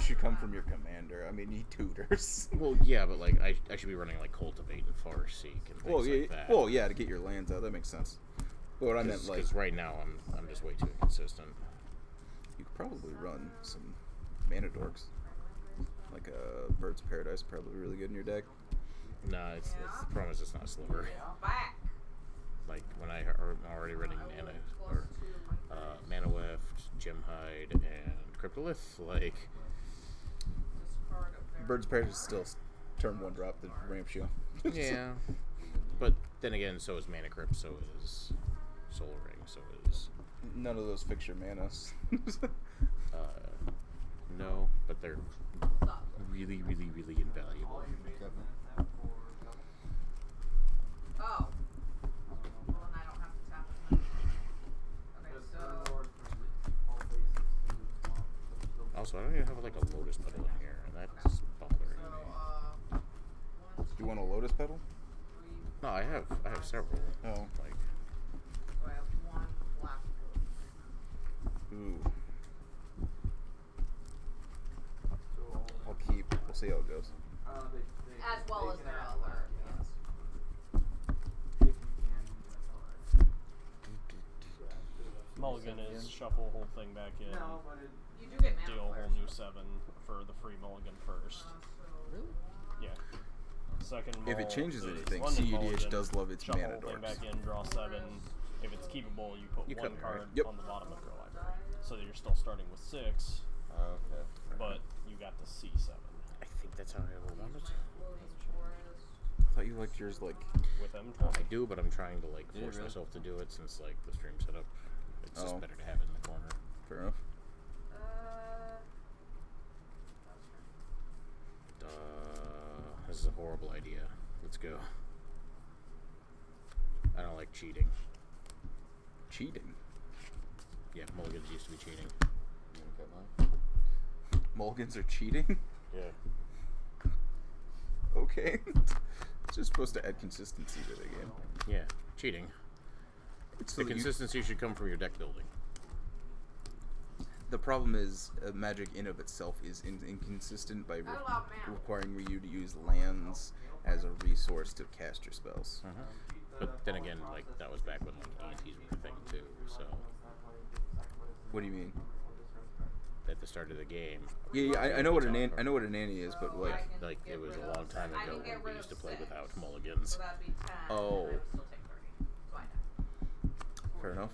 should come from your commander. I mean, he tutors. Well, yeah, but like I should be running like Cultivate and Farseek and things like that. Well, yeah, to get your lands out, that makes sense. But what I meant, like, because right now I'm just way too inconsistent. You could probably run some mana dorks, like a Bird's Paradise, probably really good in your deck. Nah, it's the problem is it's not Sliver. Like when I'm already running Mana Weft, Gemhide, and Cryptolith, like Bird's Paradise is still turn 1 drop that ramps you. Yeah, but then again, so is Mana Crypt, so is Soul Ring, so is none of those fix your manas. No, but they're really, really, really invaluable. Oh. Well, then I don't have to tap as much. Okay, so... Also, I don't even have like a Lotus Petal in here, and that's bothering me. Do you want a Lotus Petal? No, I have several. Oh. Like, So I have 1 black. Ooh. I'll keep. We'll see how it goes. As well as their other. Mulligan is shuffle whole thing back in. You do get mana Deal whole flares. new 7 for the free mulligan first. Really? Yeah. Second If it mull changes is anything, London CEDH mulligan, does love its shuffle mana whole thing dorks. back in, draw 7. If it's keepable, you put You one cut me, card right? Yep. on the bottom of your library. So that you're still starting with 6, Okay. but you got the C7. I think that's how I will want it. I thought you liked yours like. With M12. I do, but I'm trying to like force really? myself to do it since like the stream setup. It's just Oh. better to have it in the corner. Fair enough. This is a horrible idea. Let's go. I don't like cheating. Cheating. Yeah, mulligans used to be cheating. Mulligans are cheating? Yeah. Okay. It's just supposed to add consistency to the game. Yeah, cheating. It's The consistency should come from your deck building. The problem is Magic in of itself is inconsistent by requiring you to use lands as a resource to cast your spells. But then again, like that was back when like antes were a thing too. So What do you mean? at the start of the game, Yeah, I know what I know what an Annie is, but like it was a long time ago when we used to play without mulligans. So that'd be 10. Oh. And I would still take 30. So I know. fair enough.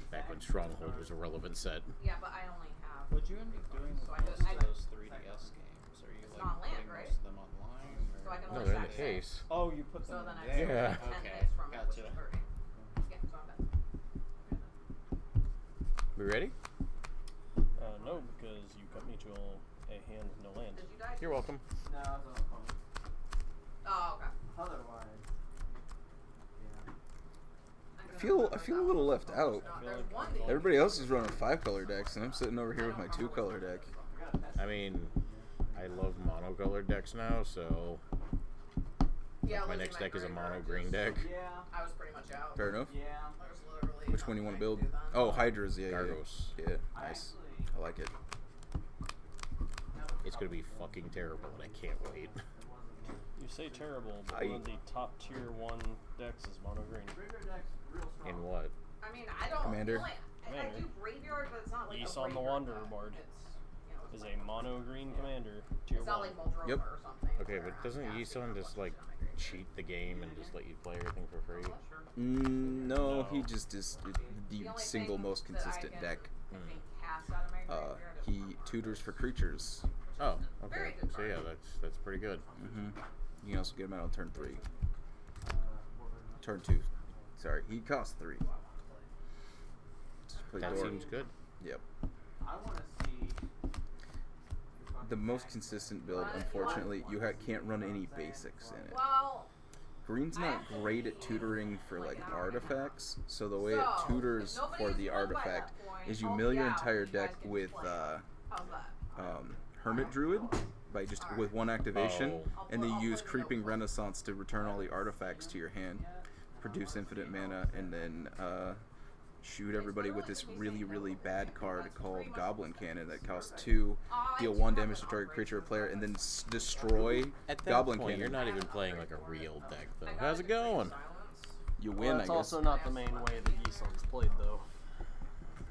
Back when Stronghold was a relevant set. Yeah, but I only have. What'd you end up doing with So most of those 3DS games? Are you It's like not land, putting right? most of them online? Or? So I can No, only they're in track the 6. case. Oh, you put So them then I there. Yeah. take 10 Okay, hits from it, which gotcha. is 30. Yeah, so I'm done. We ready? No, because you cut me to a hand with no land. Did you die? You're welcome. No, I was on the phone. Oh, okay. Otherwise, I feel a little left out. There's one that you Everybody else is running 5-color decks, and I'm sitting over here with my 2-color deck. I mean, I love monocolored decks now, so Yeah, my losing next deck is a graveyard mono green just- deck. I was pretty much out. Fair enough. yeah. I was literally Which one you want to build? nothing to do then. Oh, Hydras, yeah. Gargos. Yeah, nice. I like it. It's gonna be fucking terrible, and I can't wait. You say terrible, but one of the top tier 1 decks is mono green. In what? I mean, I don't. Commander. I do graveyard, but it's not like East a on the graveyard Wanderer deck. board It's, Is a mono green commander, tier it's not 1. like Muldroma Yep. or something. Okay, where but doesn't it's Yisun just like cheat the game and just let you play everything for free? No, No. he just is the only single thing most that I consistent can- deck. I think cast out of my graveyard is He one. tutors for creatures. Oh, Very okay. good So yeah, card. that's pretty good. You can also get him out on turn 3. Turn 2. Sorry, he costs 3. Just play That Dora. seems good. Yep. I want to see. The most consistent build, unfortunately, you can't run any basics in it. Well, Green's not great at tutoring for like artifacts, so the way it So, tutors if nobody for is the won by artifact that point, is you I'll mill be your out, entire you guys deck get to with play. How's that? Hermit Druid by just with one activation, Oh. and then you I'll use put it Creeping over. Renaissance to return all the artifacts to your hand, produce infinite mana, and then shoot everybody with this really, really bad card called Goblin Cannon that costs 2, deal 1 damage to target creature or player, and then destroy At that Goblin point, Cannon. you're not even playing like a real deck, though. How's it going? You Well, win, that's I guess. also not the main way that Yisong's played, though.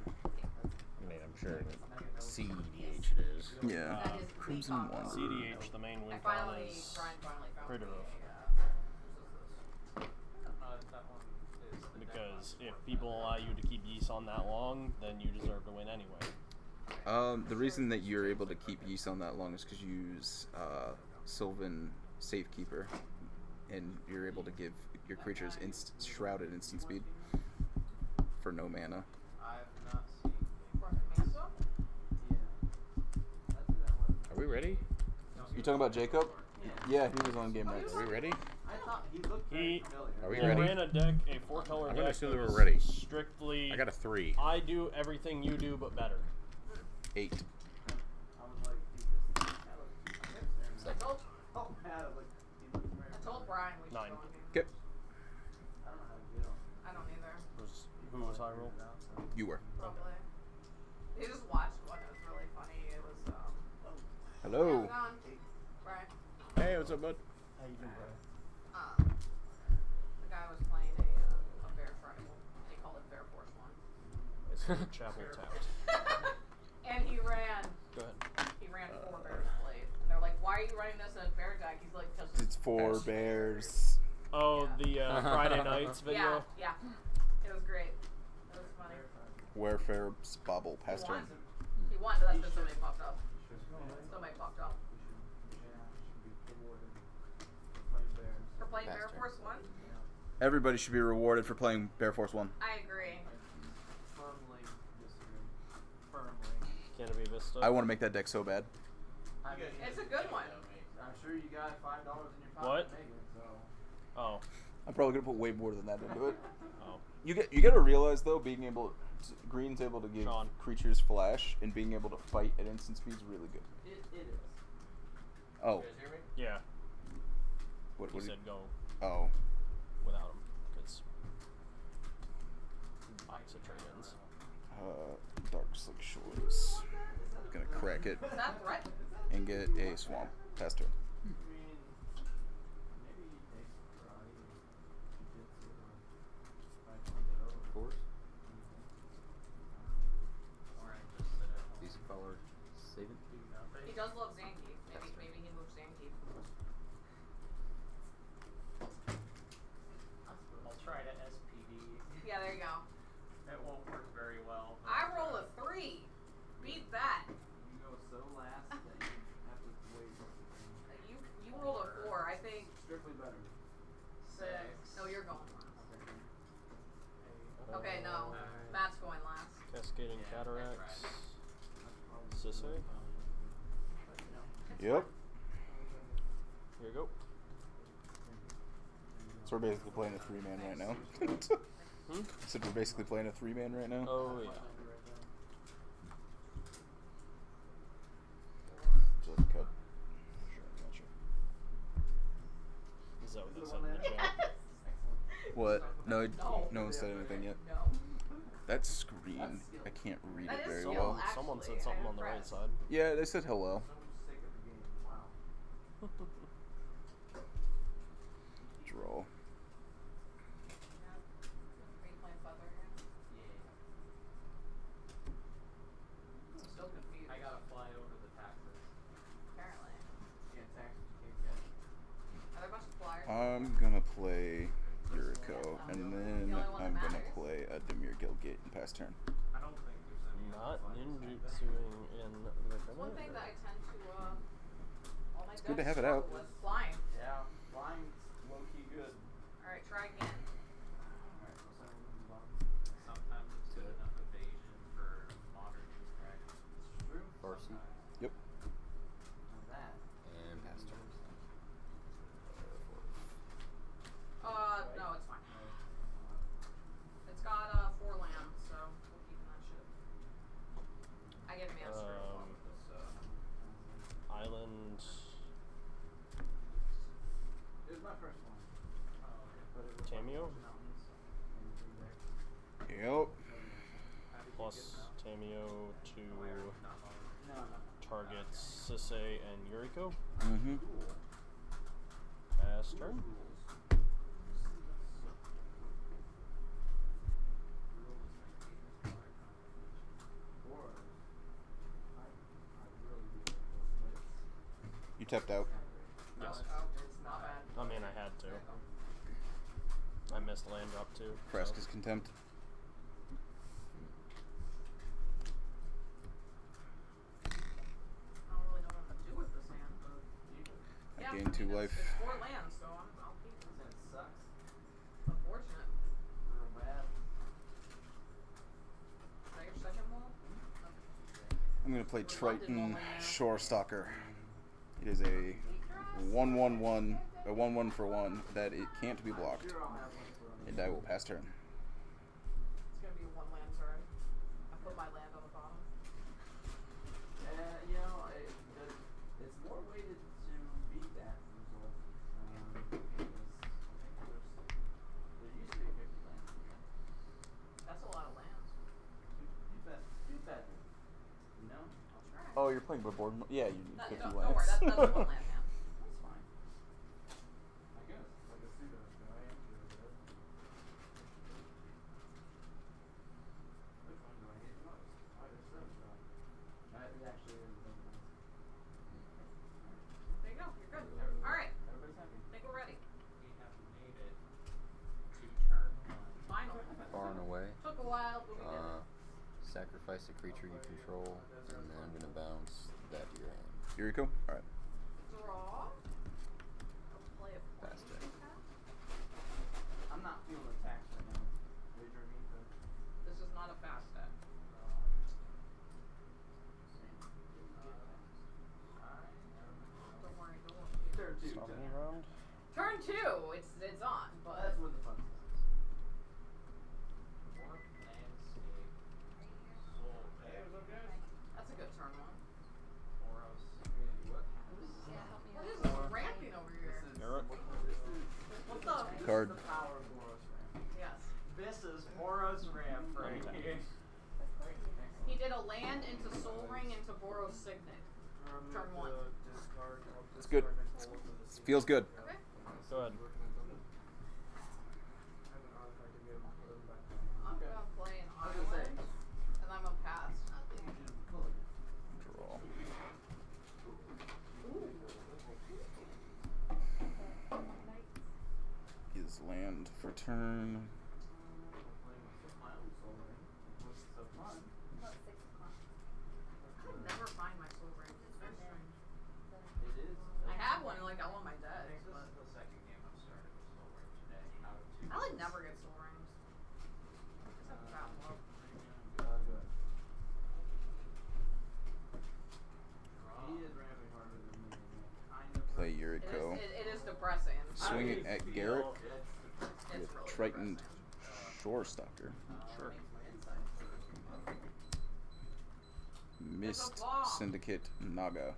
I mean, I'm sure CEDH it is. Yeah. Crimson Wanderer. CDH, the main win con is Critter Roof. That one is the Because if people allow you to keep Yisun that long, then you deserve to win anyway. The reason that you're able to keep Yeast on that long is because you use Sylvan Safekeeper, and you're able to give your creatures shrouded instant speed for no mana. I've not seen. Are we ready? You talking about Jacob? Yeah, he was on game Are nights. we ready? I thought he looked very familiar. Are we He ready? ran a deck, a 4-color I'm deck. gonna assume that that we're was ready. Strictly, I got a 3. I do everything you do, but better. 8. I was like, dude, this I told, oh man, he looks very I told Brian we should 9. go on game. Okay, I don't know how to get him. I don't either. Who was high roll? you were. Probably. He just watched one. It was really funny. It was Hello. how's it going? Brian. Hey, what's up, bud? How you doing, Brian? The guy was playing a bear tribal. They call it Bear Force 1. It's Chapel tapped. And he ran. Go ahead. He ran 4 bears played. And they're like, "Why are you running this in bear deck?" He's like, "Because It's 4 bears. Oh, Yeah. the Friday nights video? Yeah. It was great. It was funny. Warfare Bobble He past won. turn. He won, but that's because somebody fucked up. Somebody fucked up. For playing Bear Bastard. Force 1? Everybody should be rewarded for playing Bear Force 1. I agree. Firmly disagree. Firmly. Can it be Vista? I want to make that deck so bad. I mean, It's a good one. I'm sure you got $5 in your pocket What? to make it, so. Oh. I'm probably gonna put way more than that into it. Oh. You gotta realize though, being able Green's able to give Sean. creatures flash and being able to fight at instant speed is really good. It is. Oh, Yeah. what He was said go Oh, without him. Because box of trade-ins. Dark Slick Shores. Gonna crack it Is that threat? and get a swamp past turn. I mean, maybe he takes karate, jiu-jitsu, or taekwondo. Force? Decent color. Save it. He does love Zangief. Maybe he moves Zangief. I'll try to SPD. Yeah, there you go. It won't work very well. I roll a 3. Beat that. You go so last that you have to wait. You rolled a 4. I think Strictly better. 6. No, you're going last. Okay, no. Matt's going last. Cascading Cataracts. Sisay. Yep. Here you go. So we're basically playing a 3-man right now. So we're basically playing a 3-man right now. Oh, yeah. Just cut. Sure, gotcha. Is that what they said in the chat? What? No, no one said anything yet. No. That screen, I can't read That it is very skill, well. actually. Someone said something I'm on the right impressed. side. Yeah, they said hello. Sick of the game. Wow. Draw. Are you playing Feather again? I'm still confused. I gotta fly over the taxes. Apparently. Yeah, taxes you can't get. Are there a bunch of flyers? I'm gonna play Yuriko, and then I'm gonna play a Demir Gilgate and pass turn. I don't think there's any. Not flies. ninjutsuing in the One thing that I tend to, all my It's good to decks have it out. struggle with flying. Yeah, flying's low key good. Alright, try again. Alright, so send them the bottom. Sometimes it's good enough evasion for modern dragons. It's true. Farsi. Sometimes. Yep. Now that. And pass turn. No, it's fine. It's got 4 lands, so we're keeping that shit. I get master. Island. It was my first one. But it was Tameo? mountains and Yep. plus Tamio to No, no. targets Sisse and Yuriko. Mm-hmm. Pass turn. You tapped out. Yes. Oh, not bad. I mean, I had to. I missed land drop too. Kreska's Contempt. I don't really know what I'm gonna do with this hand, but I yeah, gain 2 mean, life. It's 4 lands, so I'll keep it. It sucks. It's unfortunate. Real bad. Is that your second wall? I'm gonna play London Triton wall in there. Shore Stalker. It is a 1/1/1, a 1/1 for 1 that it can't be blocked, Sure, I'll have one for and I will pass turn. It's gonna be a 1 land turn. I put my land on the bottom. You know, it's more weighted to beat that result. Because I think there used to be 50 lands. That's a lot of lands. Do better. You know? I'll try. Oh, you're playing board. Yeah, you need No, 50 don't lands. worry, that's a 1 land hand. That's fine. I guess. Like a pseudo giant or whatever. Which one do I hate the most? Oh, it's Stone Shot. It actually is really nice. There you go, you're good. Alright, Everybody's happy. I think we're ready. We have made it to turn 1. Finally. Far and away. Took a while, but we did it. Sacrifice a creature you control, and then I'm gonna bounce that to your hand. Yuriko? Alright. Draw. I'll play a Pass plane turn. tap. I'm not feeling attacked right now. Major Vita. This is not a fast step. Don't worry, go on. Turn 2. Summoning round. Turn 2, it's on, but That's where the fun stuff is. that's a good turn 1. What? What is this ramping over here? Garrett. What the? Card. This is the power of Boros Ramp. Yes. This is Boros Ramp right Okay. here. He did a land into Soul Ring into Boros Signet. Turn 1. It's good. Feels good. Okay. Go ahead. I'm gonna play an I was gonna say. island, and I'm gonna pass. Draw. Is land for turn. I never find my Soul Ring. It's very strange. It is. I have one like on my deck, This but is the second game I've started with Soul Ring today. Out of 2. I like never get Soul Rings. Except for that one. Good. He is ramping harder than me. Kind of. Play It Yuriko. is depressing. Swing it at Garrett It's with really Triton depressing. Shore Stalker. Sure. Mist bomb. Syndicate Naga.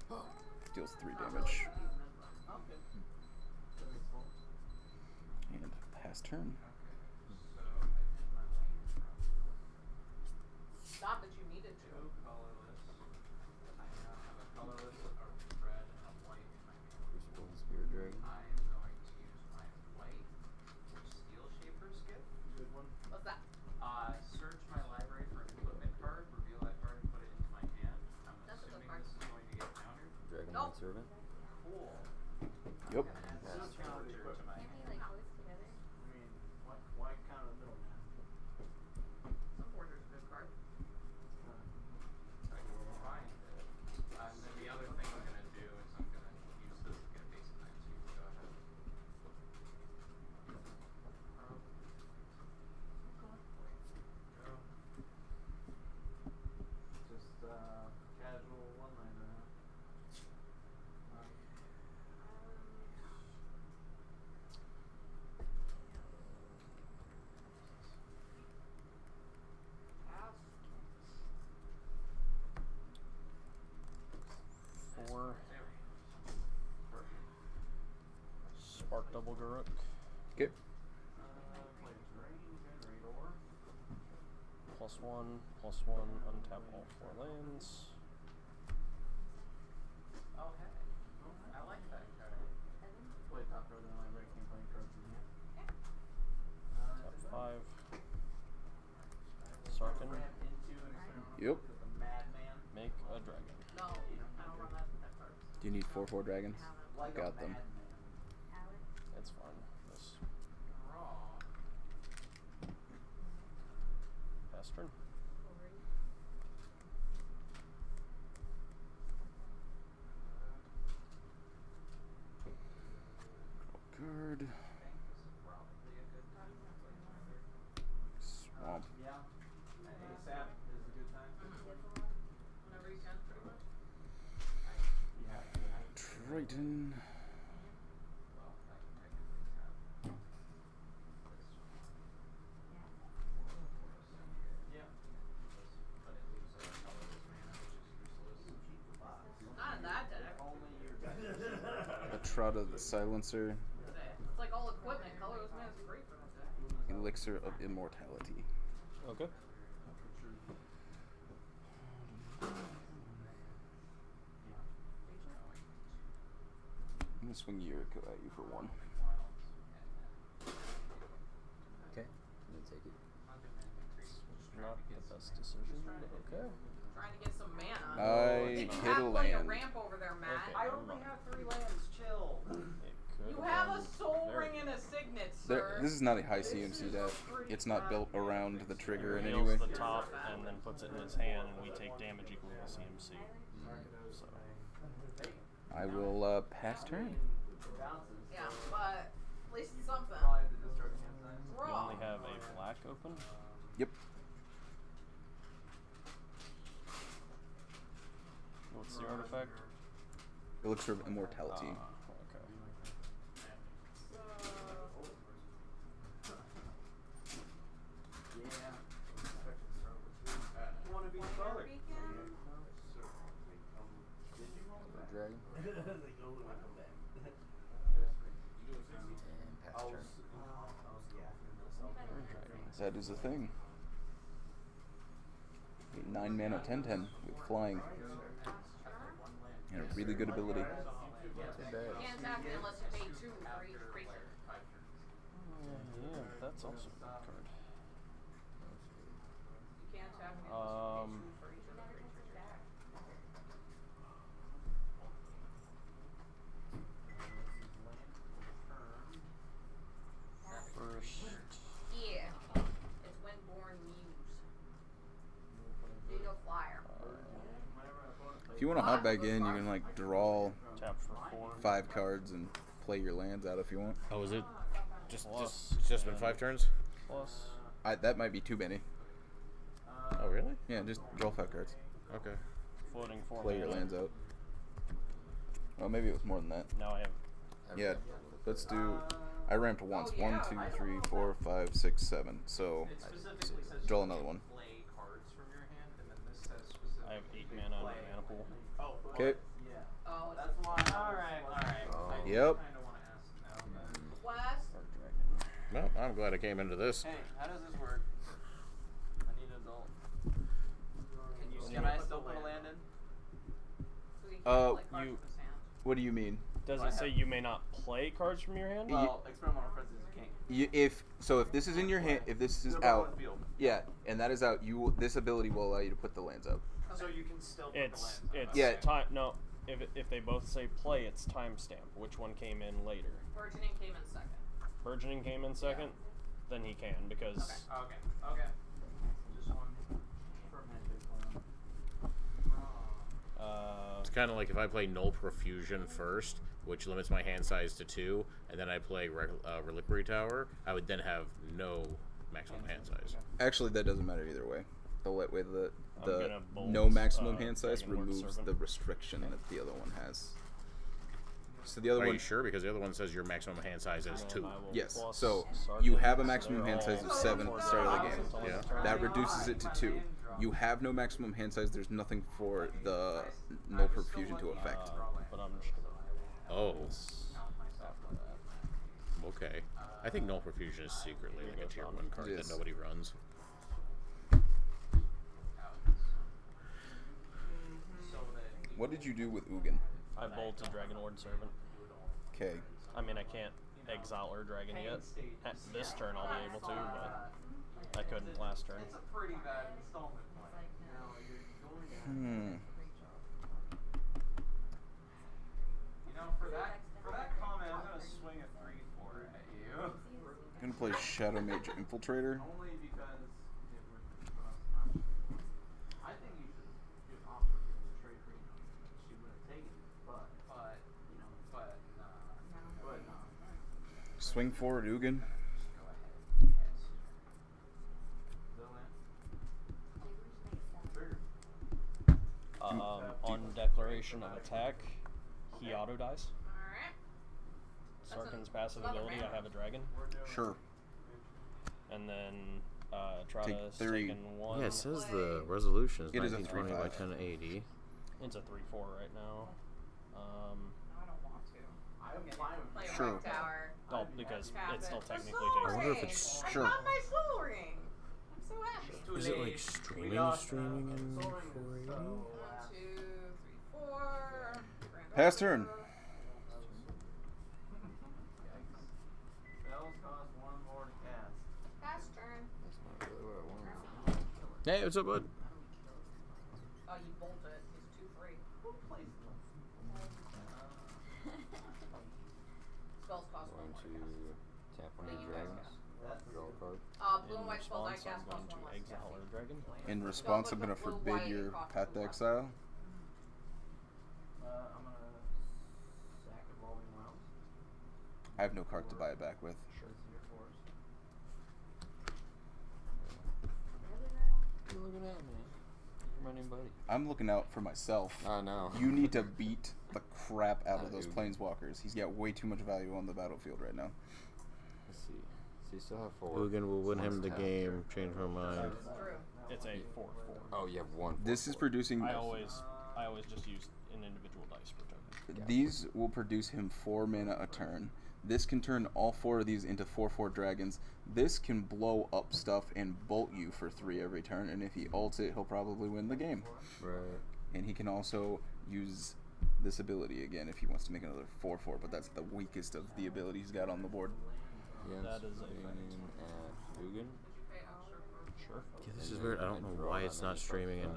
Deals 3 Not damage. really. Okay. That makes sense. And pass turn. Not that you needed to. Two colorless. I now have a colorless, a red, and a white in my hand. Crucible and Spirit Dragon. I am going to use my white Steel Shaper's gift. Good one. What's that? Search my library for an equipment card, reveal that card, and put it into my hand. I'm That's a good assuming card. this is going to get countered. Dragon Nope. Knight Servant. Cool. Yep. I'm gonna add Yes. this counter to my hand. together? I mean, why count a middleman? Some border's a good card. I can find it. And then the other thing I'm gonna do is I'm gonna use this to get a basic land, so you can go ahead. Go. Just casual one-liner, huh? Pass. 4. Perfect. Spark double Garruk. Okay. Play Drain Generator. +1, untap all 4 lands. Oh, hey. I like that card. Play top row, then I like can't play cards in here. Tap 5. Sarkin, Yep. Madman. make a dragon. No, I don't run that card. Do you need 4/4 dragons? Like Got a them. madman. It's fine. Just Raw. pass turn. Card. Swamp. Yeah. ASAP is a good time. Whenever you can, pretty much. You have to. Triton. Yeah. Not in that deck. Atrata the Silencer. It's like all equipment. Colorless mana is great for that deck. Elixir of Immortality. Okay. I'm gonna swing Yuriko at you for 1. Okay. I'm gonna take it. Not the best decision, but okay. Trying to get some mana. I If you hit a have plenty of land. ramp over there, Matt. Okay. I only have 3 lands. Chill. It could You have a been soul very ring and a signet, There, sir. this is not a high CMC deck. It's not built around the trigger in any Reveals way. the top and then puts it in his hand, and we take damage equal to CMC. So I will pass turn. Bounces. Yeah, but at least it's something. Probably have to discard hand signs. we Raw. only have a black open. Yep. What's the artifact? Elixir of Immortality. Okay. Yeah. You want to be colored? Dragon. And pass turn. That is a thing. 9 mana 10/10 with flying. And a really good ability. Too bad. Can't tap it unless you pay 2 for each creature. Yeah, that's also a good card. You can't tap it unless you pay 2 for each of the creatures. First, Yeah. It's Windborn Muse. Digital Flyer. If you want to hop back in, you can like draw tap for 4. 5 cards and play your lands out if you want. Oh, is it just Plus, just been 5 turns? Plus, That might be too many. Oh, really? Yeah, just draw 5 cards. Okay. floating 4 Play your mana. lands out. Well, maybe it was more than that. Now I have Yeah, let's do. I ramped once. Oh, 1, yeah, 2, I don't 3, know 4, 5, 6, 7. So It specifically says draw you another can one. play cards from your hand, and then this says specifically. I have 8 you can mana on play. my mana pool. Oh, well, Okay. Yeah. Oh, it's That's why. Alright. Oh. I Yep. kind of want to ask now. Quest. Or dragon. Well, I'm glad I came into this. Hey, how does this work? I need an adult. Can I still put a land in? So you can't Uh, play cards you- from his hand. what do you mean? Does I it say have- you may not play cards from your hand? Well, experimental frenzy is king. If this is in your hand, if this is They're both out, on field. yeah, and that is out, this ability will allow you to put the lands up. So you can still put It's the lands. Yeah. time. No, if they both say play, it's timestamp. Which one came in later? Burgeoning came in second. Burgeoning came in second. Then he can because Okay. Just one fermented one. It's kind of like if I play Null Profusion first, which limits my hand size to 2, and then I play Reliquary Tower, I would then have no maximum hand size. Actually, that doesn't matter either way. The way the I'm gonna bolt, no maximum hand size Dragonlord removes Servant. the restriction that the other one has. So the other Are one, you sure? Because the other one says your maximum hand size is And 2. I will yes. plus So Sarkin, you have a so maximum they're hand size all of 7 at the start of the game. until Yeah. his turn. That reduces it to 2. You have no maximum hand size. There's nothing for the null perfusion to affect. But I'm just gonna Oh, after that. okay. I think Null Profusion is secretly like a tier 1 card Yes. that nobody runs. What did you do with Ugin? I bolted Dragon Lord Servant. Okay. I mean, I can't exile or dragon yet. At this turn, I'll be able to, but I couldn't last turn. It's a pretty bad installment plan. Now you're going to. You know, for that comment, I'm gonna swing a 3/4 at you. I'm gonna play Shadow Mage Infiltrator. Only because it would cost time. I think you should just offer her the trade rate. She would have taken it, but you know, but nah. Swing forward, Ugin. Go ahead. Trigger. On declaration of attack, he auto dies. Alright. Sarkin's passive another ability, mana. I have a dragon. Sure. And then Trotta's Take 30. taking one. Yeah, it says the resolution is It is a 1920 by 3/5. 1080. It's a 3/4 right now. I don't want to. I'm fine with Play a Sure. white tower. Oh, because Tap it still The technically soul takes. I wonder if ring! it's- I Sure. got my soul ring! I'm so happy. Is it like streaming in 480? 1, 2, 3, 4. Pass turn. Spells cost 1 more to cast. Pass turn. That's not really what I wanted. Hey, what's up, bud? Oh, you bolt it. He's 2 free. Who plays them? Spells cost 1 Going more. to tap one of Then your you guys dragons. Draw a card. Blue and In white spells I response, I'm cast plus going 1 to less exile casting. our dragon. In response, I'm gonna forbid your Path to Exile. I'm gonna sack Evolving Realms. I have no card to buy it back with. Sure. It's your force. You're looking at me. My new buddy. I'm looking out for myself. I know. You need to beat the crap out of those Dude. planeswalkers. He's got way too much value on the battlefield right now. Let's see. So you still have 4. Ugin will win him the Tapped. game. Change my mind. It's true. It's a 4/4. Oh, you have 1. This is producing. I always just use an individual dice per token. These will produce him 4 mana a turn. This can turn all 4 of these into 4/4 dragons. This can blow up stuff and bolt you for 3 every turn, and if he ults it, he'll probably win the game. Right. And he can also use this ability again if he wants to make another 4/4, but that's the weakest of the abilities he's got on the board. Yeah, That is a swing at Ugin. Sure. Yeah, this is weird. I don't know why it's not streaming in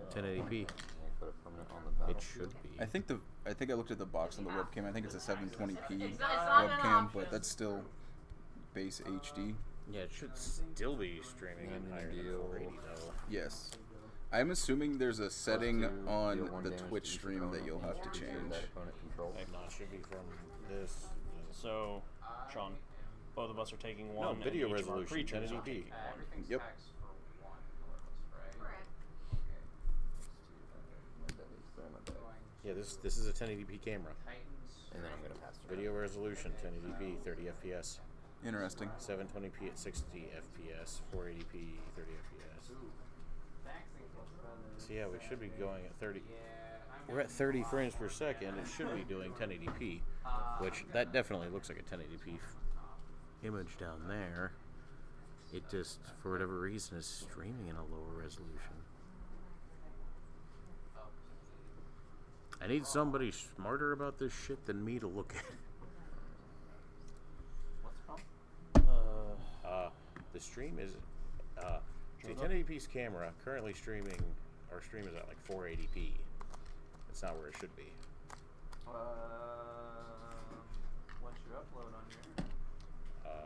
1080p. And put a permanent on the battlefield. It should be. I think I looked at the box on the webcam. I think it's a 720p It's not an webcam, option. but that's still base HD. Yeah, it should still be streaming in Yeah, higher than deal. 480 though. Yes. I'm assuming there's a setting 2, on deal 1 the damage Twitch to each stream that opponent you'll have to each turn change. That opponent controls. No, it should be from this. So, Sean, both of us are taking No, one. video and each of our resolution, creatures are 1080p. taking one. Everything's Yep. taxed for 1 regardless, right? Correct. That is very much bad. Yeah, this is a 1080p camera. Titans. And then I'm gonna pass. Video resolution 1080p 30 FPS. Interesting. 720p at 60 FPS, 480p 30 FPS. Taxing plus feathers. So yeah, we should be going at 30. Yeah, We're at 30 frames per second. It should be doing 1080p, which that definitely looks like a 1080p image down there. It just, for whatever reason, is streaming in a lower resolution. I need somebody smarter about this shit than me to look at it. What's the problem? The stream is, see, 1080p's camera currently streaming, our stream is at like 480p. It's not where it should be. What's your upload on your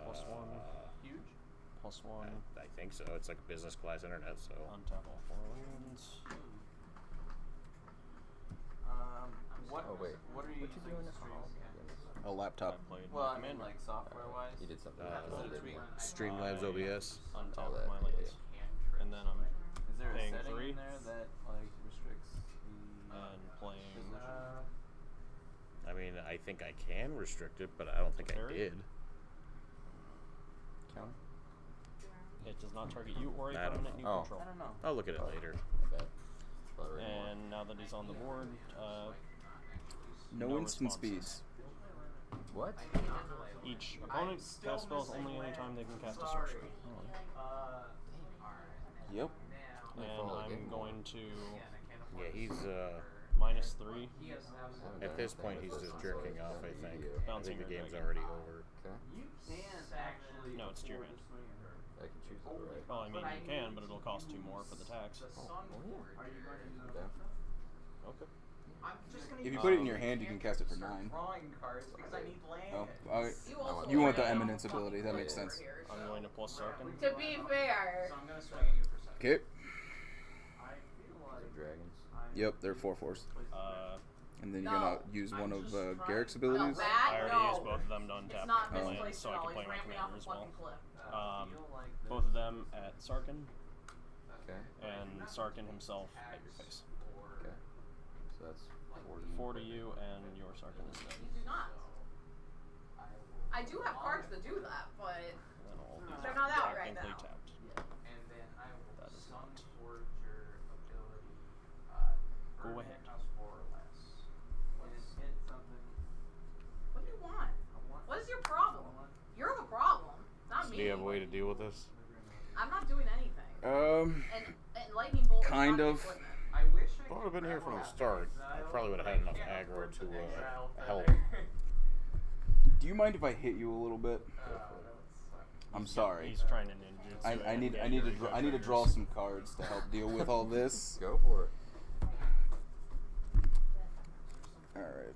Plus 1. huge? Plus 1. I think so. It's like business class internet, so. Untap all 4 lands. Oh, wait. What are you What you using doing to now? stream? A laptop. I played Well, I Commander. mean, like software wise. You did something. Streamlabs OBS. Untap All that, my yeah, lands. And then I'm Is there a paying setting 3 in there that like restricts the? and playing. I mean, I think I can restrict it, but I don't think I Carry? did. Count. It does not target you or a I don't permanent you know. Oh. control. I don't know. I'll look at it later. I bet. But right now. And now that he's on the board, No No instant responses. speeds. What? each opponent casts spells only anytime they can cast a sorcery. Yep. And follow I'm game going to Yeah, he's -3. He has absolutely. At this point, he's just jerking off, I think. I Bouncing think the your game's dragon. already over. Okay. You can actually. No, it's to your hand. I can choose it, right? Well, I mean, you can, but it'll cost 2 more for the tax. The Sun Forge. Are you going to use Okay. Okay. I'm just gonna If you use put it in it your hand, you can cast it for 9. drawing cards because I need land. Oh, You also you want the ran out eminence of ability? That fucking makes flavor sense. here, I'm so. going to plus Sarkin. To be fair. So I'm gonna swing at you for a second. Okay. I feel The like dragons. Yep, they're 4/4s. And then you're No. gonna use one of Garrick's No, abilities. that, I already no. used both of them to untap It's not my land, misplaced so at I all. can play He's my ramping off commander a as well. fucking cliff. Both of them at Sarkin, Okay. and Sarkin himself at your face. Okay. So that's 40. 4 to you, and your Sarkin is dead. You do not. I do have cards that do that, but And then all these they're are not out right technically now. tapped. And then I will That is Sun not. Forger ability. Go Burn ahead. House 4 or less. And hit something. what do you want? I want. What is your problem? You're the problem, not So me. do you have a way to deal with this? I'm not doing anything. And lightning bolt. is Kind not the of. equipment. I wish I If I would could have been here grab from the all start, that I exile, probably would have but had I enough can't aggro afford to the exile help. feather. Do you mind if I hit you a little bit? That would suck. I'm sorry. He's trying to ninjutsu. I and need get I need your to ego I need to triggers. draw some cards to help deal with all this. Go for it. All right.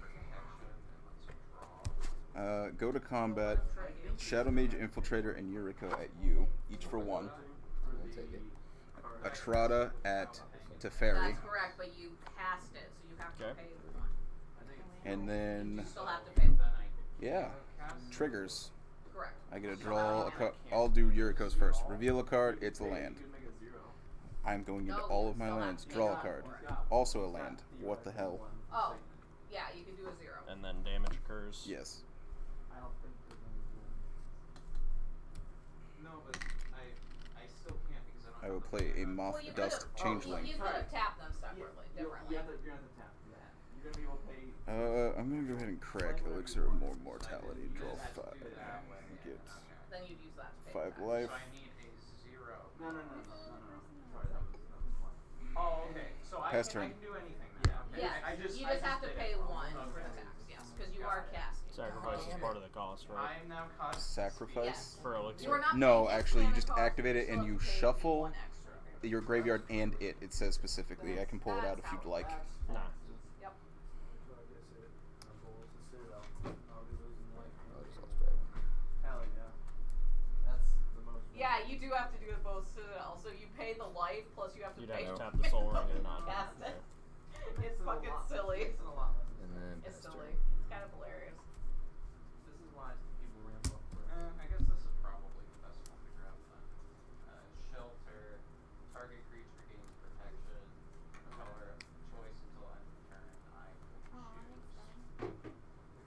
Protection, and let's draw. Go to combat. Shadow Mage, Infiltrator, and Yuriko at you, each for 1. I'll take it. Atrada at Teferi, That's correct, but you cast it, so you have to Okay. pay one. and then You still have to pay one. yeah, triggers. Correct. I get to draw a card. I'll do Yuriko's first. Reveal a card. It's a land. I'm going into No, all you of my still have lands. to pay Draw a one card. for it. Also a land. What the hell? Oh, yeah, you can do a 0. And then damage occurs. Yes. I don't think there's any. No, but I still can't because I don't. I have will the play a mana. Moth Well, you Dust could've- Changeling. You could have tapped them separately, differently. You're gonna have to tap that. You're gonna be able to pay. I'm gonna go ahead and crack Elixir of Mortality. Draw 5. Get Then you'd use that to pay 5 the tax. life. So I need a 0. No. Sorry, that was one. Oh, okay. So Pass I turn. can do anything now. Okay. Yes, I just you just have to did pay it wrong. 1 for the Okay. tax, yes, because you Got are it. casting. Sacrifice is part of the cost, right? I am now cost. Sacrifice? Yes. For elixir. You are not No, paying actually, you mana just cost, activate it and still you have to pay shuffle 1 extra. your graveyard and it. It says specifically. I can pull it out if you'd like. Nah. Yep. I'll just lost dragon. Hell yeah. That's the most. Yeah, you do have to do it both Citadel, so you pay the life plus you have to You'd pay have to to tap the soul ring and not cast yeah. it. It's fucking silly. It's a lot less. And then It's pass silly. turn. It's kind of hilarious. This is why people ramp up for. I guess this is probably the best one to grab then. Shelter. Target creature gains protection. Color of choice until end of turn. I will choose.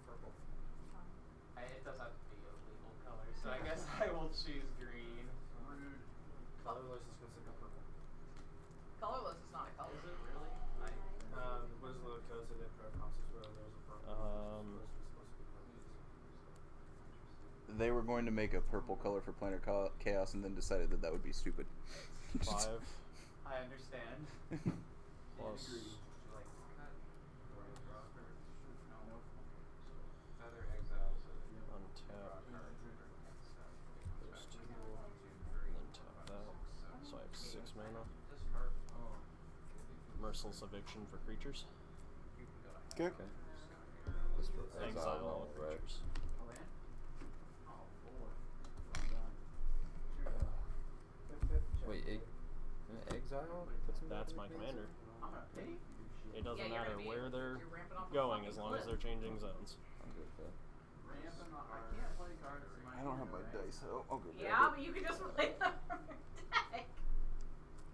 Purple. It does have to be a legal color, so I guess I will choose green. Rude. Colorless is considered purple. Colorless is not a color. Is it really? What is the code that for concepts where there's a purple? They were going to make a purple color for Planar Chaos and then decided that that would be stupid. 5 I understand. plus. Like cut or dropper? No. Feather exiles it. Untap. Those 2. Three. And then tap that. So I have 6 mana. Discard. Oh. Merciless eviction for creatures. You can go to Okay. This for Exile all right? creatures. Oh, yeah? Oh, boy. Well done. Wait, exile? Put some That's my damage? commander. I'm gonna pay. It doesn't Yeah, you're matter gonna be where able- they're you're ramping up a going fucking as long as cliff. they're changing zones. I'm good with that. Ramping up. I can't play cards in my I don't have my hand, right? dice, so I'll go grab Yeah, it. but you can just play them from your deck.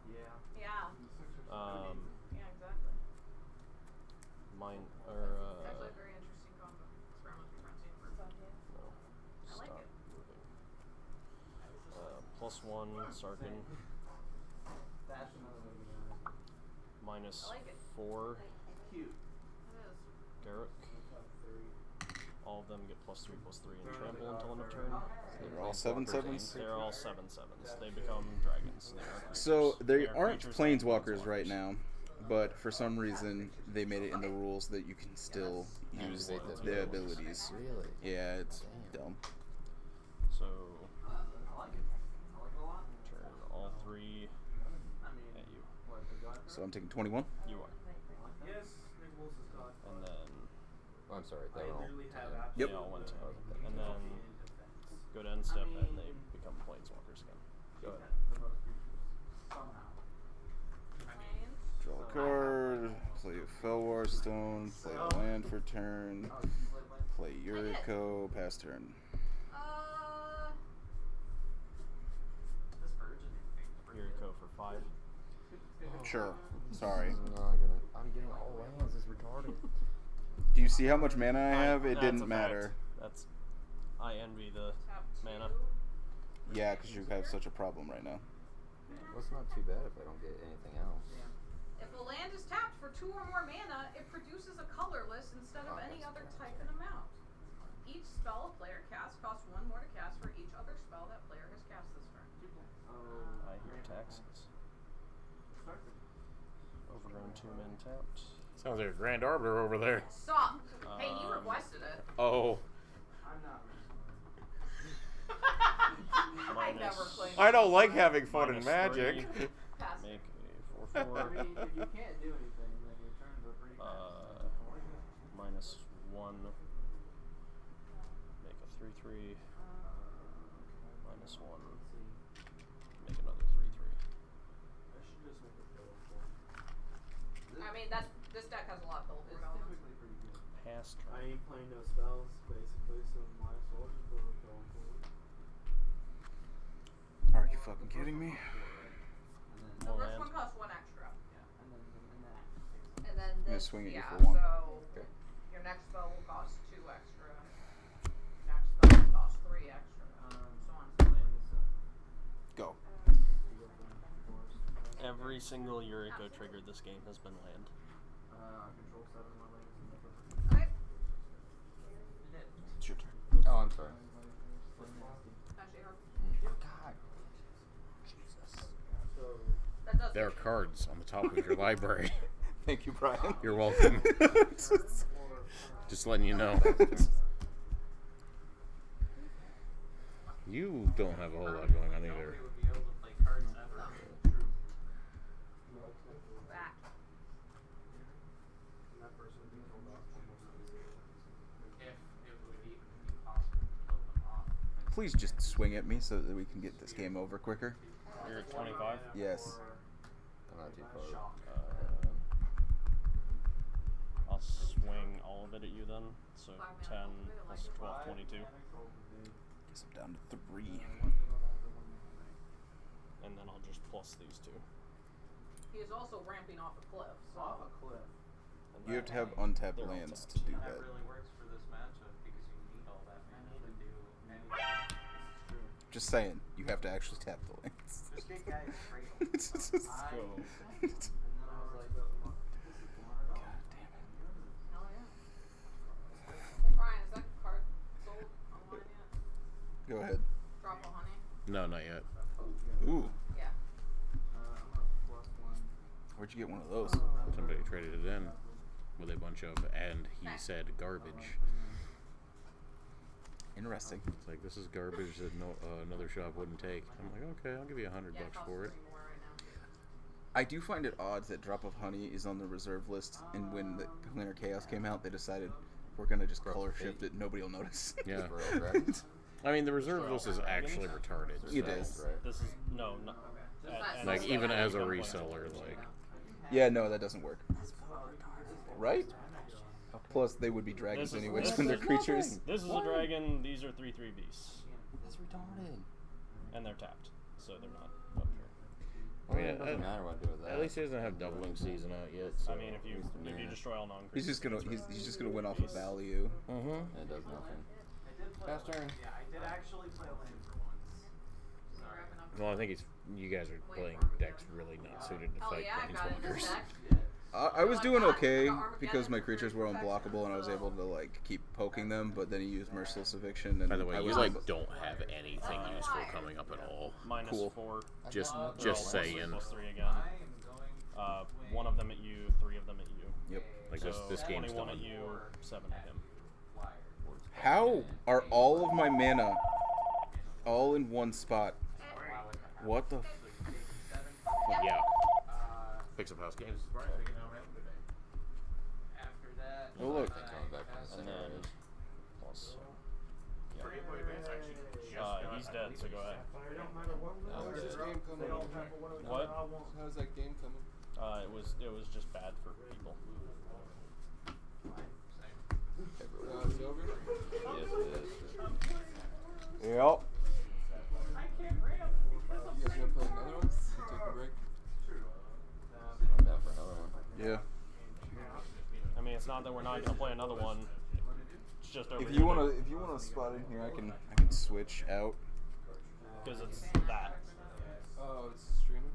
Yeah. Yeah. Yeah, exactly. Mine or It's actually a very interesting combo. Experiment with frenzy for no. I like Stop it. moving. +1 Sarkin. That's another one. Minus I like it. 4 Cute. It is. Garrick. All of them get +3/+3 and trample until end of turn. They're all 7/7s. They're all 7/7s. They become dragons. They are creatures. So they are aren't creatures that have planeswalkers right now, but for some reason they made it in the rules that you can still use Activate the abilities. Really? Yeah, it's dumb. So I like it. I like it a lot. turn all three I mean, at you. what, the God So I'm taking 21. You are. Yes, Nick Wolves is God. And then Oh, I'm sorry. I That were all literally have 10. Yep. they all went to. Okay. And then go to end step and they become planeswalkers again. Go ahead. the most creatures. Somehow. I mean, Draw a card. Play a Felwar Stone. Play a land for turn. oh, you play Blade? Play Yuriko. Pass turn. This burgeoning thing's pretty Yuriko for 5. Sure. Sorry. I'm getting all lands. It's retarded. Do you see how much mana I have? It That's a didn't fact. matter. That's. I envy the Tap mana. 2. Yeah, because you have such a problem right now. Well, it's not too bad if I don't get anything else. If a land is tapped for 2 or more mana, it produces a colorless instead of any other type and amount. Each spell a player casts costs 1 more to cast for each other spell that player has cast this turn. I hear taxes. Overgrown 2 men tapped. Sounds like a Grand Arbiter over there. Stop! Hey, he requested it. Oh. I'm not I never claimed I don't like it. having fun in Minus Magic. 3. Pass it. Make a 4/4. I mean, if you can't do anything, then your turns are pretty Minus 1. Make a 3/3. Minus 1. Make another 3/3. I should just make it go. I mean, this deck has a lot built It's for elements. typically pretty good. Pass I turn. ain't playing no spells, basically, so might as well just go going forward. Are you fucking kidding me? The More first land. one costs 1 extra. Yeah, and then And then gonna this, swing at you yeah, for 1. so Okay. your next spell will cost 2 extra. Next spell will cost 3 extra. So on and so forth. Go. Every single Yuriko triggered this game has been land. control 7 more lands in the Okay, It's your turn. Oh, I'm sorry. actually, her. God. So, That does There are get you. cards on the top of your library. Thank you, Brian. You're welcome. Just letting you know. You don't have a whole lot going on either. Nobody would be able to play cards ever. True. Back. and that person would be told off almost If it would even be possible to kill them off. Please just swing at me so that we can get this game over quicker. You're at 25. Yes. I'm not too far. I'll swing all of it at you then. So 5 10 mana. plus 12, 22. Guess I'm down to 3. And then I'll just plus these 2. He is also ramping off a cliff. So. Off a cliff. And You have to then have untapped they're all lands tapped. to do That that. really works for this matchup because you need all that mana to do anything. This is true. Just saying, you have to actually tap the lands. This big guy is cradle. It's just- I, Go. and then I was like, this is $400. God damn it. Hell yeah. Hey Brian, is that card sold online yet? Go ahead. Drop a honey? No, not yet. Ooh, Yeah. I'm gonna +1. where'd you get one of those? Somebody traded it in with a bunch of, and he said garbage. Interesting. It's like, this is garbage that no another shop wouldn't take. I'm like, okay, I'll give you $100 Yeah, it costs for it. 3 more right now. I do find it odd that Drop of Honey is on the reserve list, and when the Planar Chaos came out, they decided we're gonna just Cross color the shift it. Nobody will notice. Yeah. Royal Dragons? I mean, the reserve list is actually retarded. It so- is. Right. This is no, no. Like, even as a reseller, like, Yeah, no, that doesn't work. Right? Plus, they would be dragons This is- anyways this when they're is creatures. nothing. This is a dragon. These are 3/3 beasts, That's retarded. and they're tapped, so they're not up here. I mean, it doesn't matter what I do with that. at least he doesn't have doubling season out yet. So I mean, if you destroy all non-creatures, He's just gonna he's just gonna win off of value. Mm-hmm. It does nothing. I did play Pass turn. Yeah, I did actually play land for once. Sorry. Wrapping up. Well, I think you guys are playing decks really not suited to Hell fight yeah, I got in this planeswalkers. deck. I was doing okay because my Armageddon creatures were for unblockable and I was protection, able to like keep poking them, but then he used Merciless Eviction and By the way, I you was like able- don't have anything useful coming up at all. minus Cool. 4. Just Well, just plus saying. +3 again. I am going 1 of them at you, 3 of them at you. Yep. Like So this game's 21 done. at you, 7 at him. How are all of my mana all in one spot? What the? Yeah. Picks up house games. After that, Oh, look. Going back to the And center. then plus. For Game Boy Advance, I actually He's dead, so go ahead. I'm How's this dead. game coming? What? How's that game coming? It was just bad for people. It's over? Yep. You guys gonna play another one? Take a break? I'm down for another one. Yeah. I mean, it's not that we're not gonna play another one. It's just over If here you wanna spot in here, I can switch out. because it's that. Oh, it's streaming?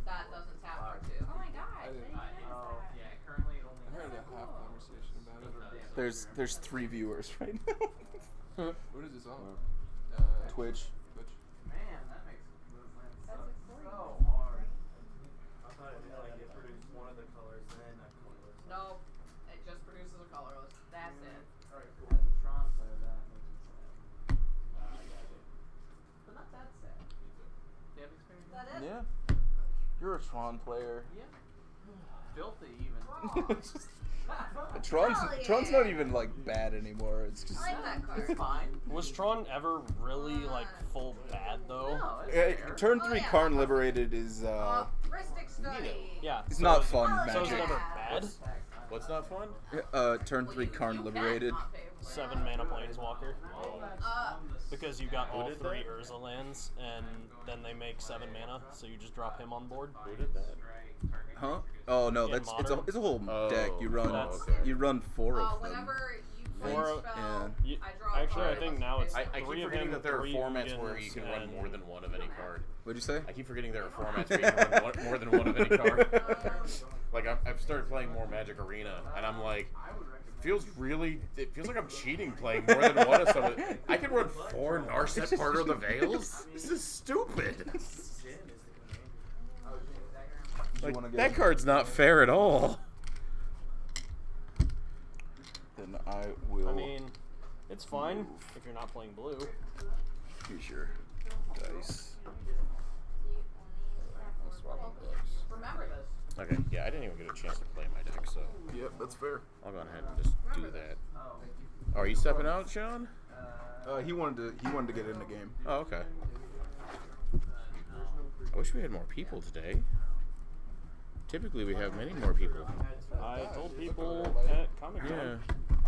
That doesn't tap for 2. Oh my god. I didn't. yeah, currently it only I heard a half conversation about it. There's 3 viewers right now. What is this on? Twitch. Twitch. Man, that makes movement That's suck exciting. so hard. I thought it like it produced one of the colors, then a colorless. No, it just produces a colorless. That's it. Alright, cool. As a Tron player, that makes me sad. But not that sad. Do you have experience? Is that it? Yeah. You're a Tron player. Yeah. Filthy even. Tron's Hell yeah. Tron's not even like bad anymore. It's just I like that card. It's fine. Was Tron ever really like full bad though? No, it's fair. Turn Oh, 3 yeah. Karn Liberated is Heuristic study. Yeah. it's so not it's- fun Oh, So it's magic. never bad. What's not fun? Turn Well, 3 you Karn can Liberated. not pay for it. 7 mana planeswalker. Uh, Because you got all did 3 that? Urza lands, and then they make 7 mana, so you just drop him on board. Who did that? Huh? Oh no, In that's Modern? it's a whole Oh, deck. You run that's- you run 4 of them. whenever you Four play of- spell, You- I draw a actually, I card. think now it's I 3 keep of forgetting him, that there are 3 formats where Ugins, you can run and- more than one of any card. What'd you say? I keep forgetting there are formats where you can run more than one of any card. Like I've started playing more Magic Arena, and I'm like, it feels like I'm cheating playing more than one of some of it. I can run 4 Narset Part of the Veils? This is stupid. Like, that card's not fair at all. Then I will. I mean, it's fine if you're not playing blue. Here's your dice. I'm swapping decks. Remember this. Okay, yeah, I didn't even get a chance to play my deck, so Yep, that's fair. I'll go ahead and just do that. Oh, are you stepping out, Sean? He wanted to get in the game. Oh, okay. I wish we had more people today. Typically, we have many more people. I told people at Comic Con. Yeah.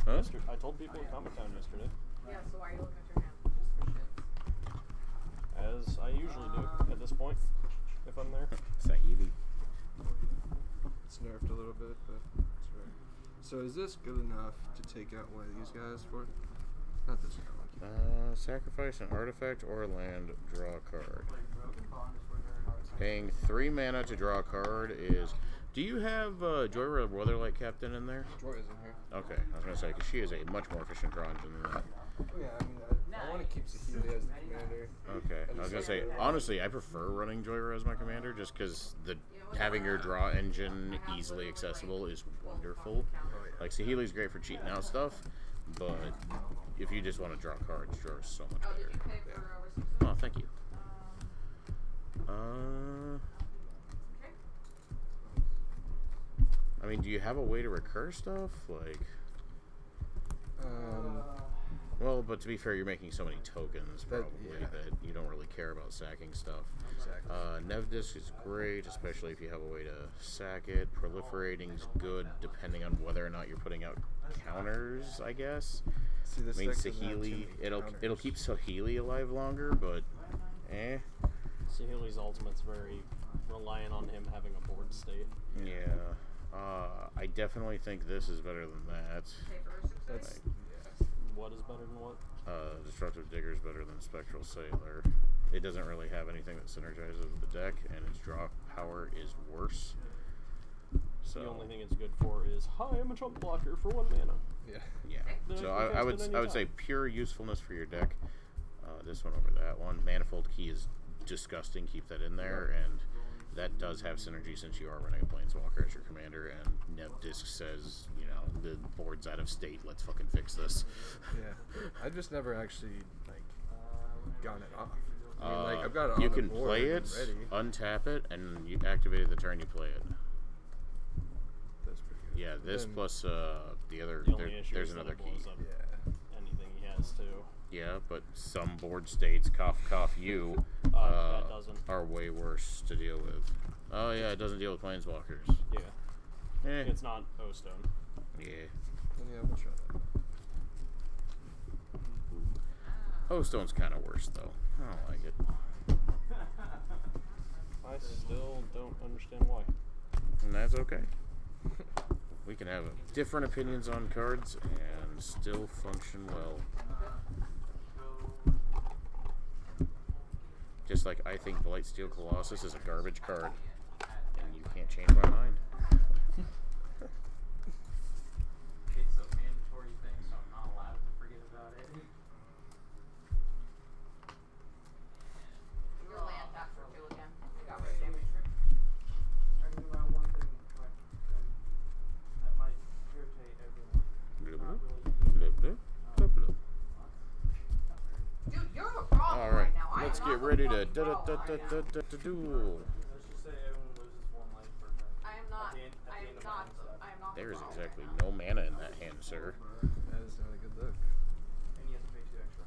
Huh? I told people at Comic Con yesterday, Yeah, so why are you looking at your hand? Just for shits. as I usually do at this point, if I'm there. Sahibi. It's nerfed a little bit, but it's right. So is this good enough to take out one of these guys for? Not this guy. Sacrifice an artifact or land, draw a card. Paying 3 mana to draw a card is... Do you have Joyra Weatherlight Captain in there? Joy is in here. Okay, I was going to say, because she is a much more efficient draw engine than that. Oh yeah, I mean, I want to keep Sahili as the commander. Okay, I was going to say, honestly, I prefer running Joyra as my commander, just because having your draw engine easily accessible is wonderful. Like, Sahili's great for cheating out stuff, but if you just want to draw cards, Joyra's so much Oh, did better. you pay for overseas? Oh, thank you. Okay. I mean, do you have a way to recur stuff? Like, well, but to be fair, you're making so many tokens, probably, that you don't really care about sacking stuff. Exactly. Nevdisc is great, especially if you have a way to sack it. Proliferating's good, depending on whether or not you're putting out counters, I guess. See, this I mean, deck doesn't have too Sahili, many it'll keep Sahili alive longer, but eh. Sahili's ultimate's very reliant on him having a board state. Yeah. I definitely think this is better than that. Pay for heuristic study? That's What is better than what? Destructive Digger is better than Spectral Sailor. It doesn't really have anything that synergizes with the deck, and its draw power is worse. So The only thing it's good for is, hi, I'm a chump blocker for 1 mana. yeah. yeah. Then So it I becomes would an I would say anytime. pure usefulness for your deck. This one over that one. Manifold Key is disgusting. Keep that in there, and that does have synergy since you are running a Planeswalker as your commander, and NevDisc says, you know, the board's out of state, let's fucking fix this. Yeah. I just never actually, like, gotten it off. I mean, like, I've got it on You the can board play and it, ready. untap it, and you activate it the turn you play it. That's pretty good. Yeah, this Then- plus the other, The only issue there's is that another it key. blows up Yeah. anything he has too. Yeah, but some board states, cough cough you, That doesn't. are way worse to deal with. Oh yeah, it doesn't deal with Planeswalkers. Yeah. Eh. It's not O-Stone. Yeah. Then, yeah, we'll try that. Stone's kind of worse though. I don't like it. I still don't understand why. And that's okay. We can have different opinions on cards and still function well. Just like I think Blightsteel Colossus is a garbage card, and you can't change my mind. It's a mandatory thing, so I'm not allowed to forget about it. Your land taps for 2 again. You got Okay, rid of Amy. damage. I think about one thing like, that might irritate everyone. Not really you. Dude, you're the problem All right, right now. let's I am get not ready the to fucking problem right now. duel. Let's just say everyone loses one life per turn. I am not. At the I end am of not. my stuff. I am not. the There's problem exactly right now. no mana in that hand, sir. That is not a good look. And you have to pay 2 extra.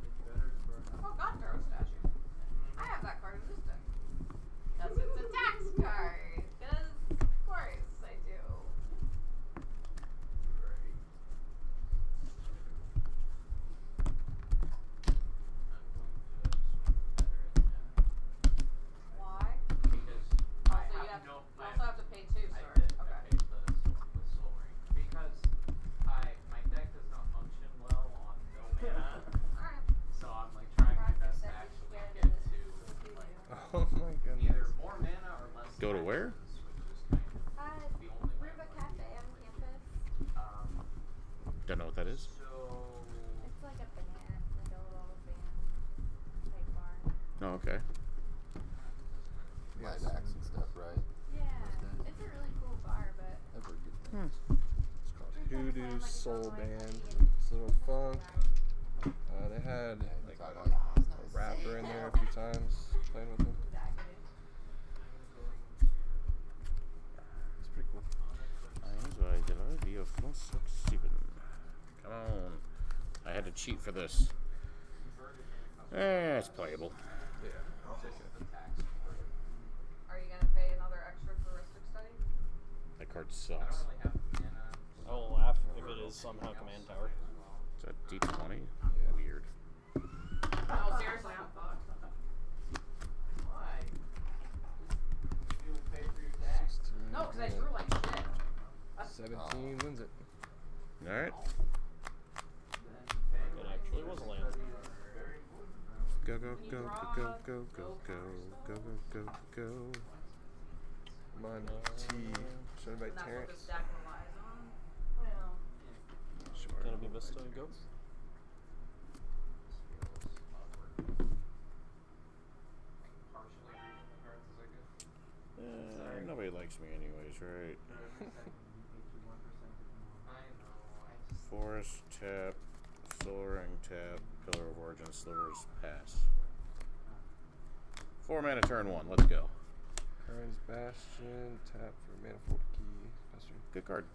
It's better to burn out. Oh, God, Pharaoh statue. I have that card in this deck. Because it's a tax card. Because, of course, I do. Why? Because Also, you have, you also have to pay 2, I sir. did. I Okay. paid the soul ring because my deck does not function well on no mana, Alright. so I'm like trying my best to actually get to like Oh my either goodness. more mana or less. Go to where? taxes, which is kind of the only way. Riva Cafe on campus. Don't know what that is. So It's like a band, like a little band type bar. Oh, okay. Live acts and stuff, right? Yeah, it's a really cool bar, but I've heard good things. It's called Hoodoo Soul Band. It's a little funk. They had like a rapper in there a few times playing with him. It's pretty cool. Come on. I had to cheat for this. It's playable. Yeah, I'll take it. Are you going to pay another extra for Ristic Study? That card I sucks. don't really have mana. I will laugh if it is somehow Command Tower. Is that D20? Yeah. Weird. No, seriously, I'm fucked. Why? You will pay for your tax. 16. No, because I drew like shit. That's 17 wins it. Alright. It actually was a land. Go, go, go, go, go, go, go, go, go, go, go. I'm on T. Should I invite and that's what Terrence? this deck relies on. Well, Sure. Gonna be Vista go. Partially reading the cards as I go. Nobody likes me anyways, right? I know. I just Forest, tap, Soul Ring, tap, Pillar of Origin, Slivers, pass. 4 mana turn 1, let's go. Karn's Bastion. Tap for Manifold Key. Pester. Good card.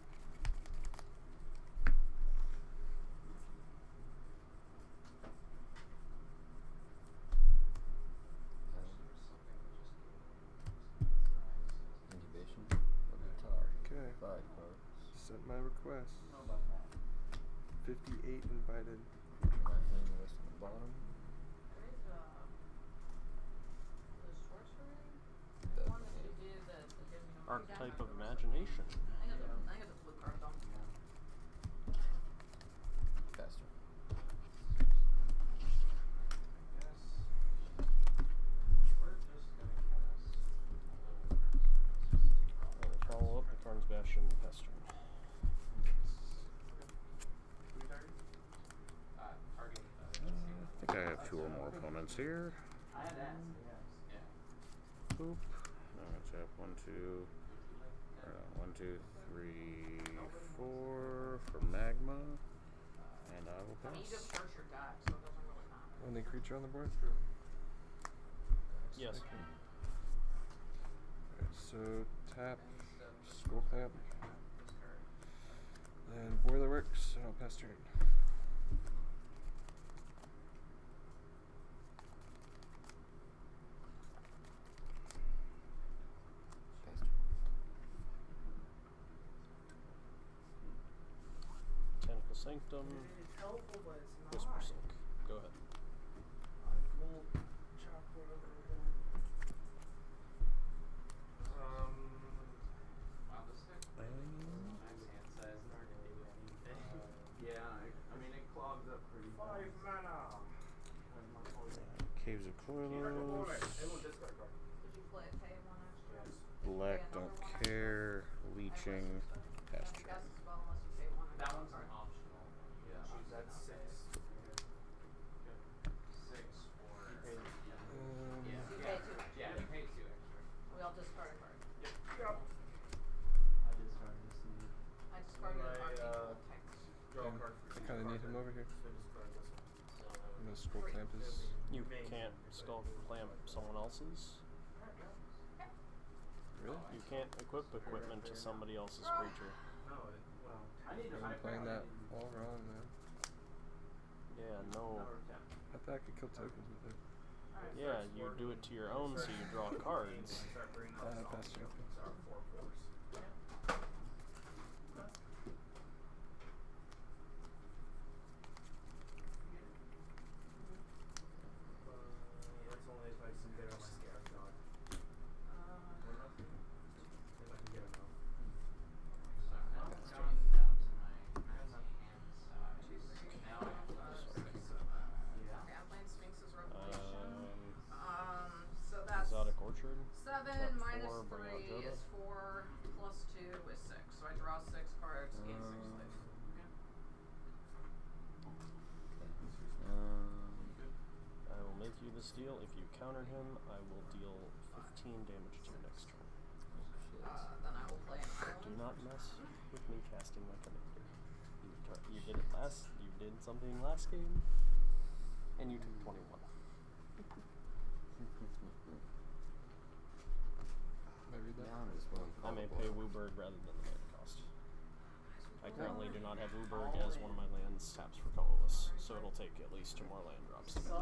Incubation of the tar. Okay. 5 cards. Sent my request. 58 invited. Can I hang the rest on the bottom? there is those shorts for me. That One that thing. you did that gives me no Archetype of Imagination. I think it's a blue card though. Faster. I will follow up the Karn's Bastion Pester. target. I think I have 2 or more opponents here. I had asked. Boop. Now I tap 1, 2. 1, 2, 3, 4 for magma. And I will I mean, you pass. just search your deck, so it doesn't really matter. Only creature on the board? Yes. Alright, so tap, Skull Clamp, then Boiler Works, and I'll pass turn. Tentacle Sanctum. It's helpful, but it's not. Whisper Silk. Go ahead. I won't chop whatever I want. Wow, this deck nice hand size and aren't gonna do anything. I mean it clogs up pretty 5 fast. mana. Caves of Coilos. Everyone discard card. Did you pay one extra? Yes. Did you Black, pay don't another one extra? care. Leeching. Pass Can't turn. cast a spell unless you pay one That extra one's card. optional. Yeah, Choose that's that 6. 6 for. You pay. Yeah. You pay 2 extra. Yeah, you pay 2 extra. We all discard a card. Yep. I just started this new. I discarded a card. My, Text. Draw a Yeah, card. I kinda need him over here. So discard this one. I'm gonna Skull Clamp his. You can't skull clamp someone else's. Really? You can't equip equipment to somebody else's creature. No, well. I need to. I'm playing that all wrong, man. Yeah, no. I thought I could kill tokens with it. Yeah, you do it to your own so you draw cards. Pass turn. That's only if I can get on my scav shot. If I can get him out. So now I'm going down to my max hand size. Now I have 6 of that. Yeah. Okay, I'm playing Sphinx's Revelation. So that's Exotic Orchard. 7 Tap minus 4, bring out 3 Joda. is 4 plus 2 is 6. So I draw 6 cards, gain 6 life. I will make you the steal. If you counter him, I will deal 15 damage to your next turn. Then I will play an Do island. not mess with me casting my commander. You did it last. You did something last game, and you took 21. Can I read that? I may pay Wooburg rather than the mana cost. I currently do not have Wooburg as one of my lands taps for colorless, so it'll take at least 2 more land drops to make it.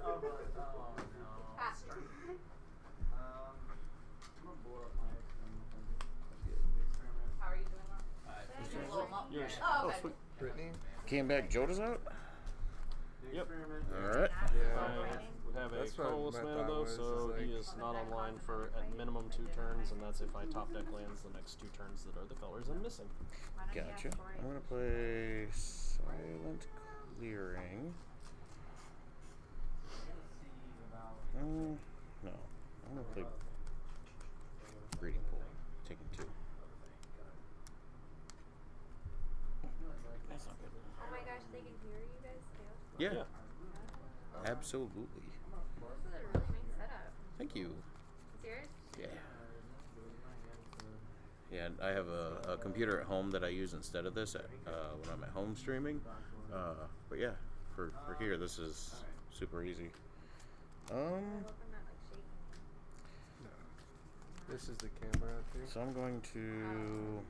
Oh no. Pass turn. I'm gonna blow up my experiment. How are you doing that? Alright. Did you blow 'em up? Yours. Oh, okay. sweet. Brittany? Came back. Joda's out? The Yep. experiment. Alright. I have a That's what colorless my mana thought though, was, so is he like- is not online for at minimum 2 turns, and that's if I top deck lands the next 2 turns that are the colors I'm missing. Gotcha. I'm gonna play Silent Clearing. No. I'm gonna play Breeding Pool. Taking 2. That's not good. Oh my gosh, they can hear you guys too. Yeah, Yeah. absolutely. This is a really nice setup. Thank you. Serious? Yeah. Yeah, I have a computer at home that I use instead of this when I'm at home streaming. But yeah, for here, this is super easy. I hope I'm not like shaking. No. This is the camera, I think. So I'm going to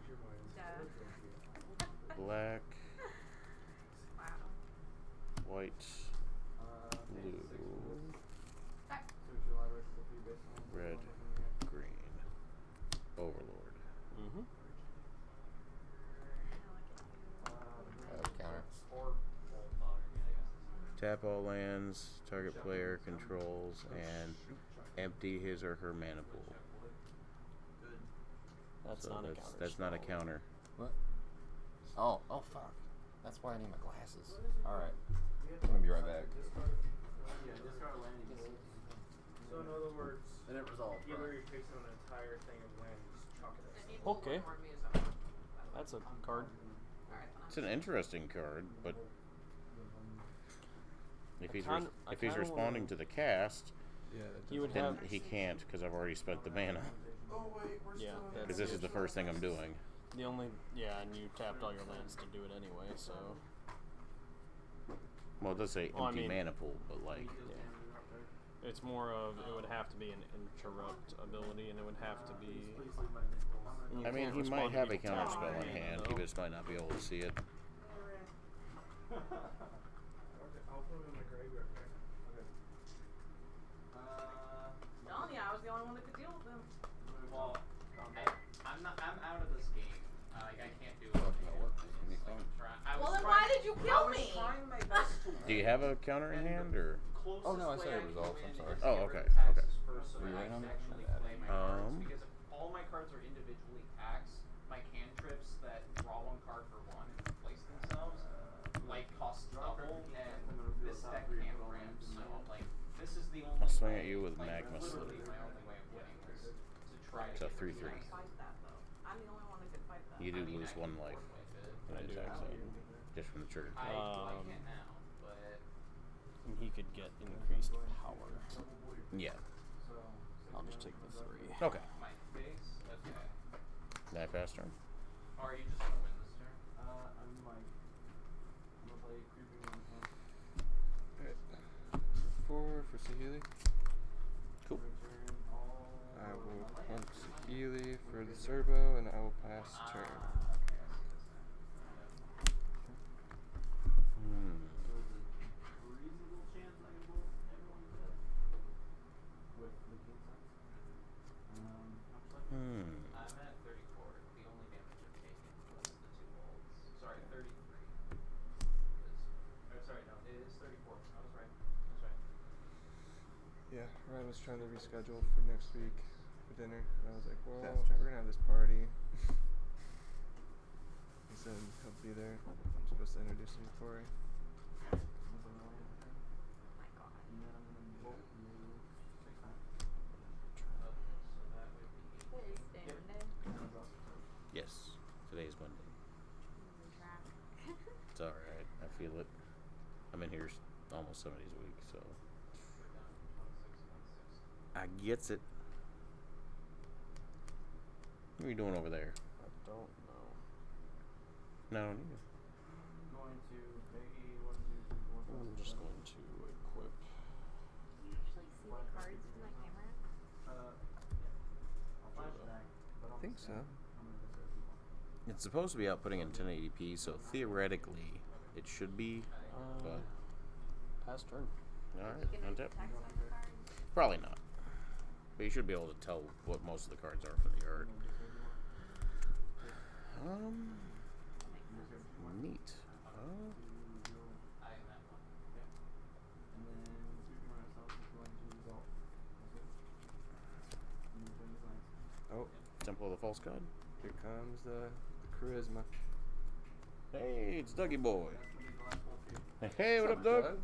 Duh. black, Wow. white, blue, red, green, Overlord. Mm-hmm. Counter. Tap all lands, target player controls, and empty his or her mana pool. That's So not a counter. that's not a counter. What? Oh fuck. That's why I need my glasses. Alright. I'm gonna be right back. So in other words, And it resolves. either you're fixing an entire thing of land, you just chuck it I at need someone. Okay. more music. That's a card. Alright, then It's an interesting card, but if he's I responding kinda to the cast, Yeah. That He would doesn't- have. He can't because I've already spent the mana. Yeah, Because this is the first thing I'm doing. the only. Yeah, and you tapped all your lands to do it anyway, so. Well, it does say empty Well, I mean- mana pool, but like, It's more of it would have to be an interrupt ability, and it would have to be. and you I mean, can't he might respond to have a each counter attack spell in right hand. now, He just might not be able to see it. I'll put him in the graveyard. Okay. Telling you, I was the only one that could deal with them. Well, I'm out of this game. Like I can't do Oh, anything. that works. It's gonna be Like, fun. I Well, was then why trying- did you I kill was me? trying my best to Do you have a counter in hand, or? closest Oh, no, I way said it can resolves, win I'm is sorry. to Oh, get rid okay, of taxes okay. first so Were you that I right on can that? actually My bad. play my cards. Um, Because if all my cards are individually taxed, my cantrips that draw one card for one and replace themselves, like cost double, and this deck can't ramp. So like this is the only. I'll swing at way, you with like, Magma literally Slither. my only way of winning is to try It's to a get rid of 3/3. taxes. Fight that though. I'm the only one that could fight that. You do I mean, lose I one can life work with it. when I it do. attacks it, just from the trigger. I Um, can't now, but and he could get increased power. Yeah. I'll just take the 3. Okay. my face. Okay. That fast turn. Or are you just gonna win this turn? I'm gonna play creeping one hand. Alright. 4 for Saheeli. Cool. Return all. I will pump Saheeli for the Servo, and I will pass turn. Okay, I see this now. Hmm. Reasonable chance I can blow everyone's dead. With the king size. How much life? I'm at 34. The only damage I've taken was the 2 bolts. Sorry, 33. Sorry, no, it is 34. I was right. That's right. Yeah, Ryan was trying to reschedule for next week for dinner, and I was like, well, Fast turn. we're gonna have this party. He said he'll be there. I'm supposed to introduce him to Corey. Oh my god. And then I'm gonna bolt you 6 times. Okay, so that would be. Today's day Monday. Yes. Today's Monday. Losing track. It's all right. I feel it. I'm in here almost 7 days a week, so We're down to 26, 26. I gets it. What are you doing over there? I don't know. No, you. Going to Peggy 1, 2, 3, 4, 5. I'm just going to equip. Do you actually see the cards from my camera? I'll flashback, but I think so. I'm gonna just go It's supposed to be outputting in 1080p, so theoretically it should be. But Pass turn. all Are right, you gonna untap. text on the cards? Probably not. But you should be able to tell what most of the cards are from the art. Neat. I am at 1. And then creeping myself is going to result. That's it. And then turn these lines. Oh, Temple of the False God. here comes the charisma. Hey, it's Dougie Boy. That's gonna be the last one for you. Hey, what up, What's Doug? Doug?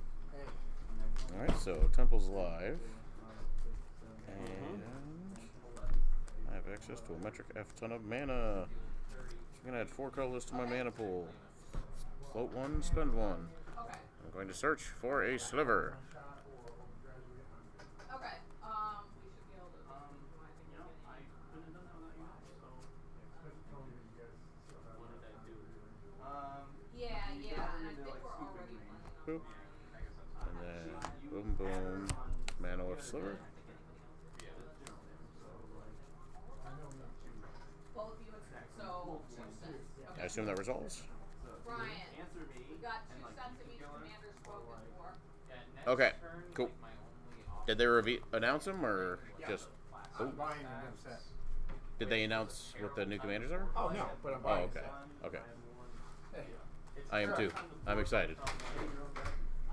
And Alright, so Temple's live. 5, 6, 7, And 11. I have access to a metric F ton of mana. So I'm gonna add 4 colors to my mana pool. Float 1, spend 1. Okay. I'm going to search for a sliver. Okay. We should be able to. You know, I couldn't have done that without you, so. What did I do? Yeah, and I think we're already planning on. Boop. And then boom, boom. Mana with sliver. Both you and so 2 cents. I Okay. assume that resolves. Brian, Answer me. we got 2 and, like, cents you of keep each going, commander spoken or, like, for. Yeah, next Okay, turn, cool. like, my only Did they announce them or just? I'm buying a new set. Did they announce what the new commanders are? Oh no, but I'm Oh, buying okay. Okay. Hey. I am too. I'm excited.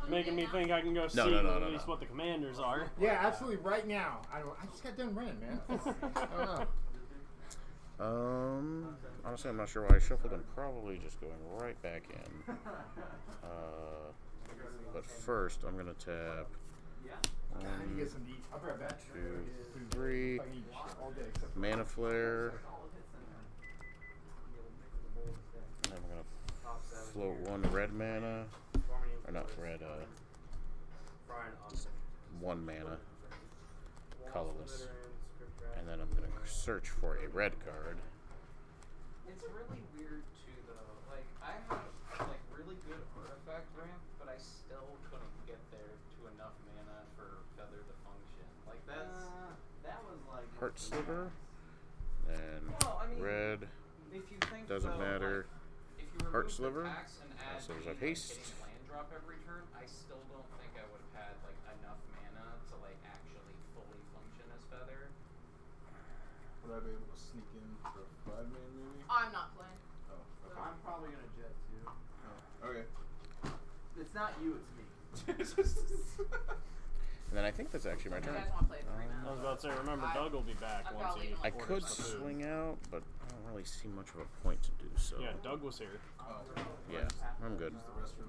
Making me think I can go see no, at least no. what the commanders are. Yeah, absolutely. Right now, I just got done running, man. I don't know. Honestly, I'm not sure why I shuffled. I'm probably just going right back in. But first, I'm gonna tap I need to 1, get some to eat. I'll be right back. 2, 3, I can eat shit all day except for mana flare. And I'm gonna float 1 red mana, or not red. Just 1 mana. once, and then I'm gonna search for a red card. It's really weird too, though. Like, I have like really good artifact ramp, but I still couldn't get there to enough mana for Feather to function. Like that was like Heart Sliver, and well, I mean, red. if you think Doesn't though, matter. Like, if you Heart remove Sliver, the tax and add also the, have like, haste. hitting land drop every turn, I still don't think I would have had like enough mana to like actually fully function as Feather. Would I be able to sneak in for a 5-man maybe? I'm not playing. Oh, okay. I'm probably gonna jet too. Oh, okay. It's not you, it's me. And then I think that's actually my You turn. guys want to play 3 I was about to say, remember, Doug will be back I'd once probably he even I like could orders the food. swing out, but I don't really see much of a point to do so. Yeah, Doug was here. Oh, Yeah, I'm good. use the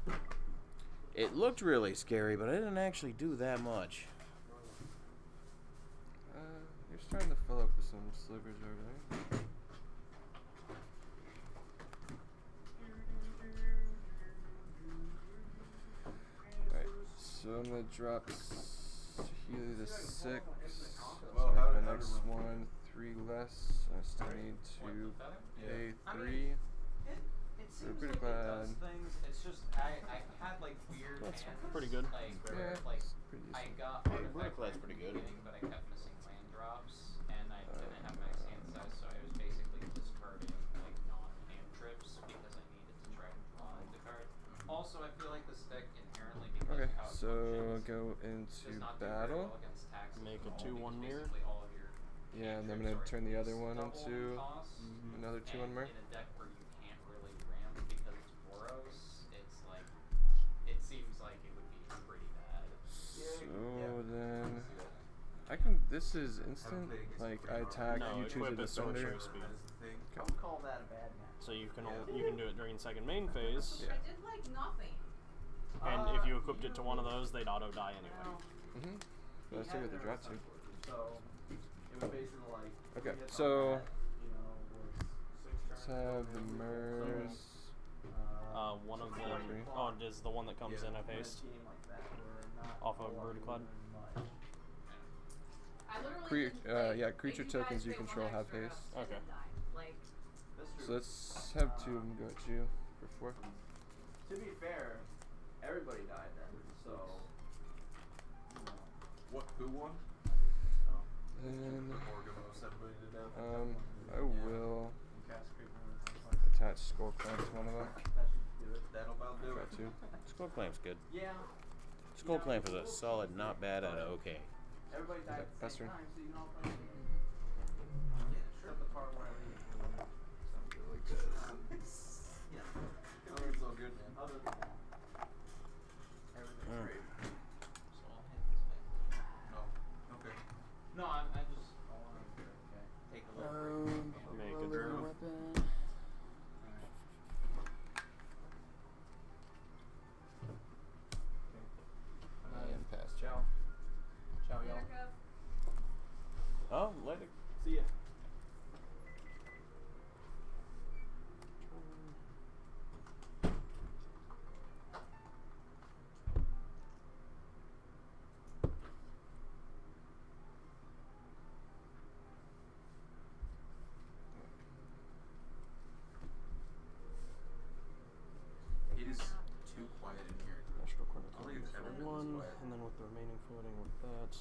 restroom. It looked really scary, but I didn't actually do that much. You're starting to fill up with some slivers over there. Alright, so I'm gonna drop Healy to 6. Well, So how my did- how next did- one, 3 less. I still need What, to the Feather? pay I mean, 3. It seems pretty like it does glad. things. It's just I had like weird That's hands. pretty good. Like Yeah, where like it's pretty I decent. got Hey, artifact Verticlad's ramp pretty in the good. beginning, but I kept missing land drops, and I didn't have max hand size, so I was basically discarding like non-hand trips because I needed to try to draw the card. Also, I feel like this deck inherently because Okay, of how it so functions, go does into not do very battle. well against taxes Make at a all, 2/1 because mirror. basically all of your Yeah, and then I'm cantrips gonna are turn the at other least one double in into cost. another 2-1 And mer. in a deck where you can't really ramp because it's Boros, it's like it seems like it would be pretty bad. So then I can. This is instant. Like I attack, No, you choose a equip at sword defender. choice speed. I would call that a bad match. So you can you can do it during second main phase, Yeah. I did like nothing. and if you equipped it to one of those, they'd auto die anyway. Mhm. But I still get the draw too. So it was basically like Okay, hits on so that, you know, was 6 let's turns, have the so, MERS. One of them. Okay. Oh, does the one that comes in have in a haste? game like that where not Off of all you Verticlad? learn much. I literally didn't play, Yeah, like, creature you tokens guys you pay one control have extra haste. and Okay. then die. Like, That's true. So let's have 2 of them go at you for 4. To be fair, everybody died then, so you know. What? Who won? And Orgamos, everybody did that. I will Cast creep one. attach Skull Clamp to one of them. That should do it. That'll about do Got it. 2. Skull Clamp's good. Yeah. Skull Clamp is a solid, not bad, and okay. Everybody died at the Best same turn. time, so you can all play the game. Except the part where I leave. Sounds good like that. Yeah. Oh, it's all good, man. Other than that, everything's Mm. great. So I'll hit this way. No. Okay. No, I just want to take a little break. Make a draw. weapon. And pass. Ciao. Ciao, y'all. America, Oh, let it. See ya. It is too quiet in here. Astral I don't think it's ever been this one, quiet. and then with the remaining floating with that.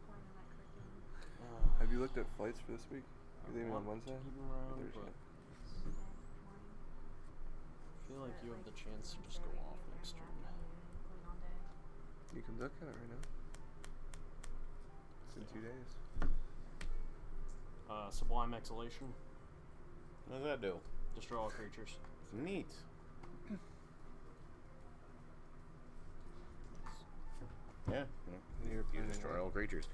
Point on that curriculum. Have you looked at flights for this week? You're leaving on Wednesday? Keep 'em Or around, Thursday? but Tuesday morning. I feel like you have the chance to Like, just go very off early next in turn. the afternoon, including all day. You can look at it right now. It's in 2 days. Sublime Exhalation. What does that do? Destroy all creatures. Neat. Yeah. You're You planning destroy on- all creatures.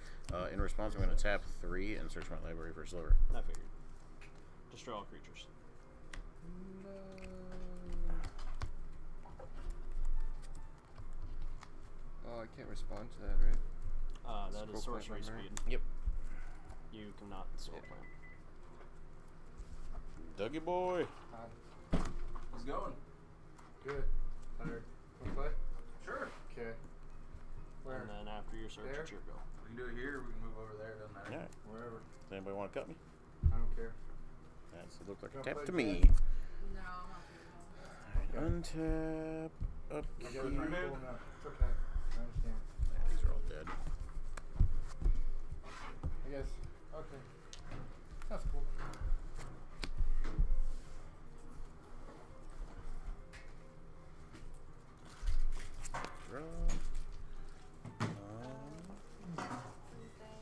In response, I'm going to tap 3 and search my library for a sliver. I figured. Destroy all creatures. Oh, I can't respond to that, right? That is Scroll clamp sorcery on there. speed. Yep. You cannot soul Yeah. clamp. Dougie boy. How's it going? Good. Tired. Wanna play? Sure. Okay. Where? And then after your search, There? it's your go. We can do it here. We can move over there. Doesn't matter. Alright. Wherever. Does anybody want to cut me? I don't care. That's it. Looked like a Don't tap play to Jack? me. No, I'm not doing that. Alright, untap. I Upkeep. guess I'm not cool enough. It's okay. I understand. Yeah, these are all dead. I guess. Okay. That's cool. Draw. Tuesday.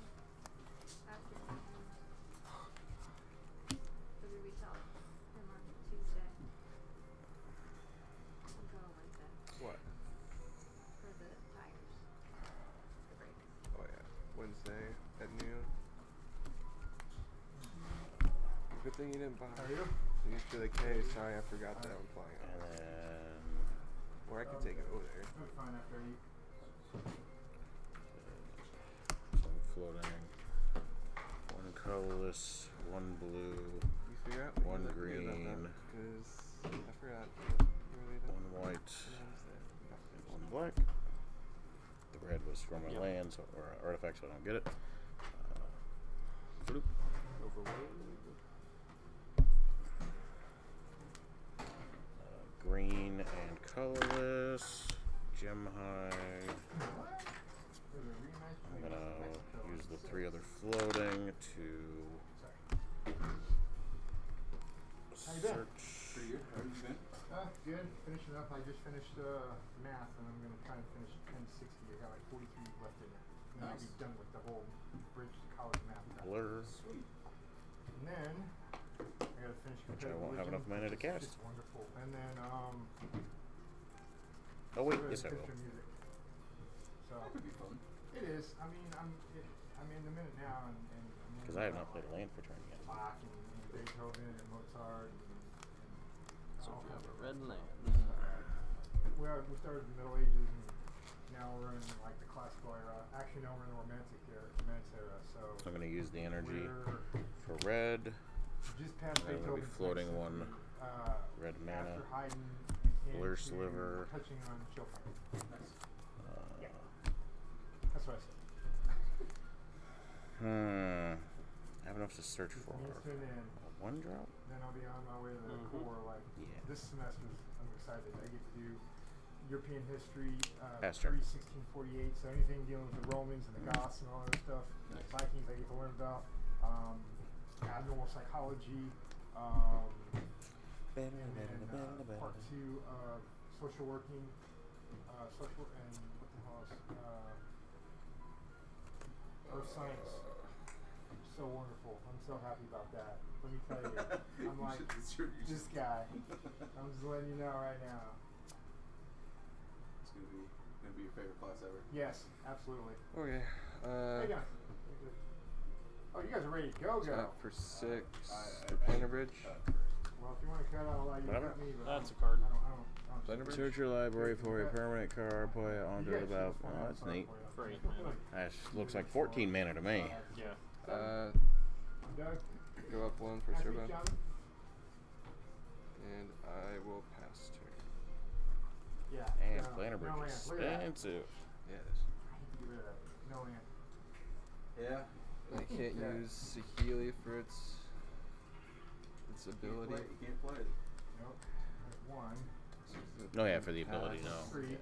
Afternoon. Or did we tell him on Tuesday? We'll go on Wednesday What? for the tires. The brakes. Oh yeah, Wednesday at noon. Good thing you didn't buy. How are you? You for the K. Sorry, I forgot that I'm flying And out. then Or I could take it over there. I'll be fine after I eat. some floating. One colorless, one blue, You figure out One because green. I forgot. You really don't. one white, Wednesday. one black. The red was from a Yep. land so, or artifact, so I don't get it. Floop. Overload. Green and colorless. Gem high. There's a rematch I'm between gonna Mexico use and the 3 other floating to How you been? search. Pretty good. How have you been? Good. Finishing up. I just finished math, and I'm gonna try and finish 1060. I got like 43 left in it. And then I'll be Nice. done with the whole bridge to college math. stuff. Blur. Sweet. And then I gotta finish Which I comparative won't have religion, enough mana to which is cast. just wonderful. And then Oh wait, sort of yes I will. picture music. So That could be fun. it is. I mean, I'm in the minute now, and I'm Because I have not played a land for turn yet. Bach and Beethoven and Mozart and So all if you have kinds a of red land. we started in the Middle Ages, and now we're in like the classical era. Actually, no, we're in the Romantic era. So So I'm going to use the energy we're for red. just past And I'm gonna be Beethoven's floating next one symphony, red mana. after Haydn and Blur into Sliver. touching on Chopin. Nice. Yeah. That's what I said. I have enough to search for Instant and a 1-drop. then I'll be on my way to the core. Like Yeah. this semester, I'm excited. I get to do European history, Pastor. pre-1648. So anything dealing with the Romans and the Goths and all that stuff, Nice. Vikings, I get to learn about. Abnormal psychology. And then part 2 of social working, social and what the hell else? Earth science. So wonderful. I'm so happy about that. Let me tell you, I'm like this guy. I'm just letting you know right now. It's gonna be your favorite class ever. Yes, absolutely. Okay. How you doing? Oh, you guys are ready to go. Up for 6 I- for Planar Bridge. Well, if you want to cut, I'll allow you to Whatever. cut me. But That's I a card. don't Planar Bridge. Search your library for a permanent card, play it onto You the guys battle. choose one, Oh, I'm that's sorry neat. for you. For 8 mana. That looks like 14 mana to me. Yeah. Doug, Go up 1 for can I speak, Serbo. Jonathan? And I will pass turn. Yeah. And no, Planar Bridge no is land. Look at that. expensive. Yeah, it is. I hate to get rid of that. No land. Yeah. I can't Yeah. use Sahili for its ability. You can't play it. Nope. There's 1. No, yeah, for the ability, no. 3.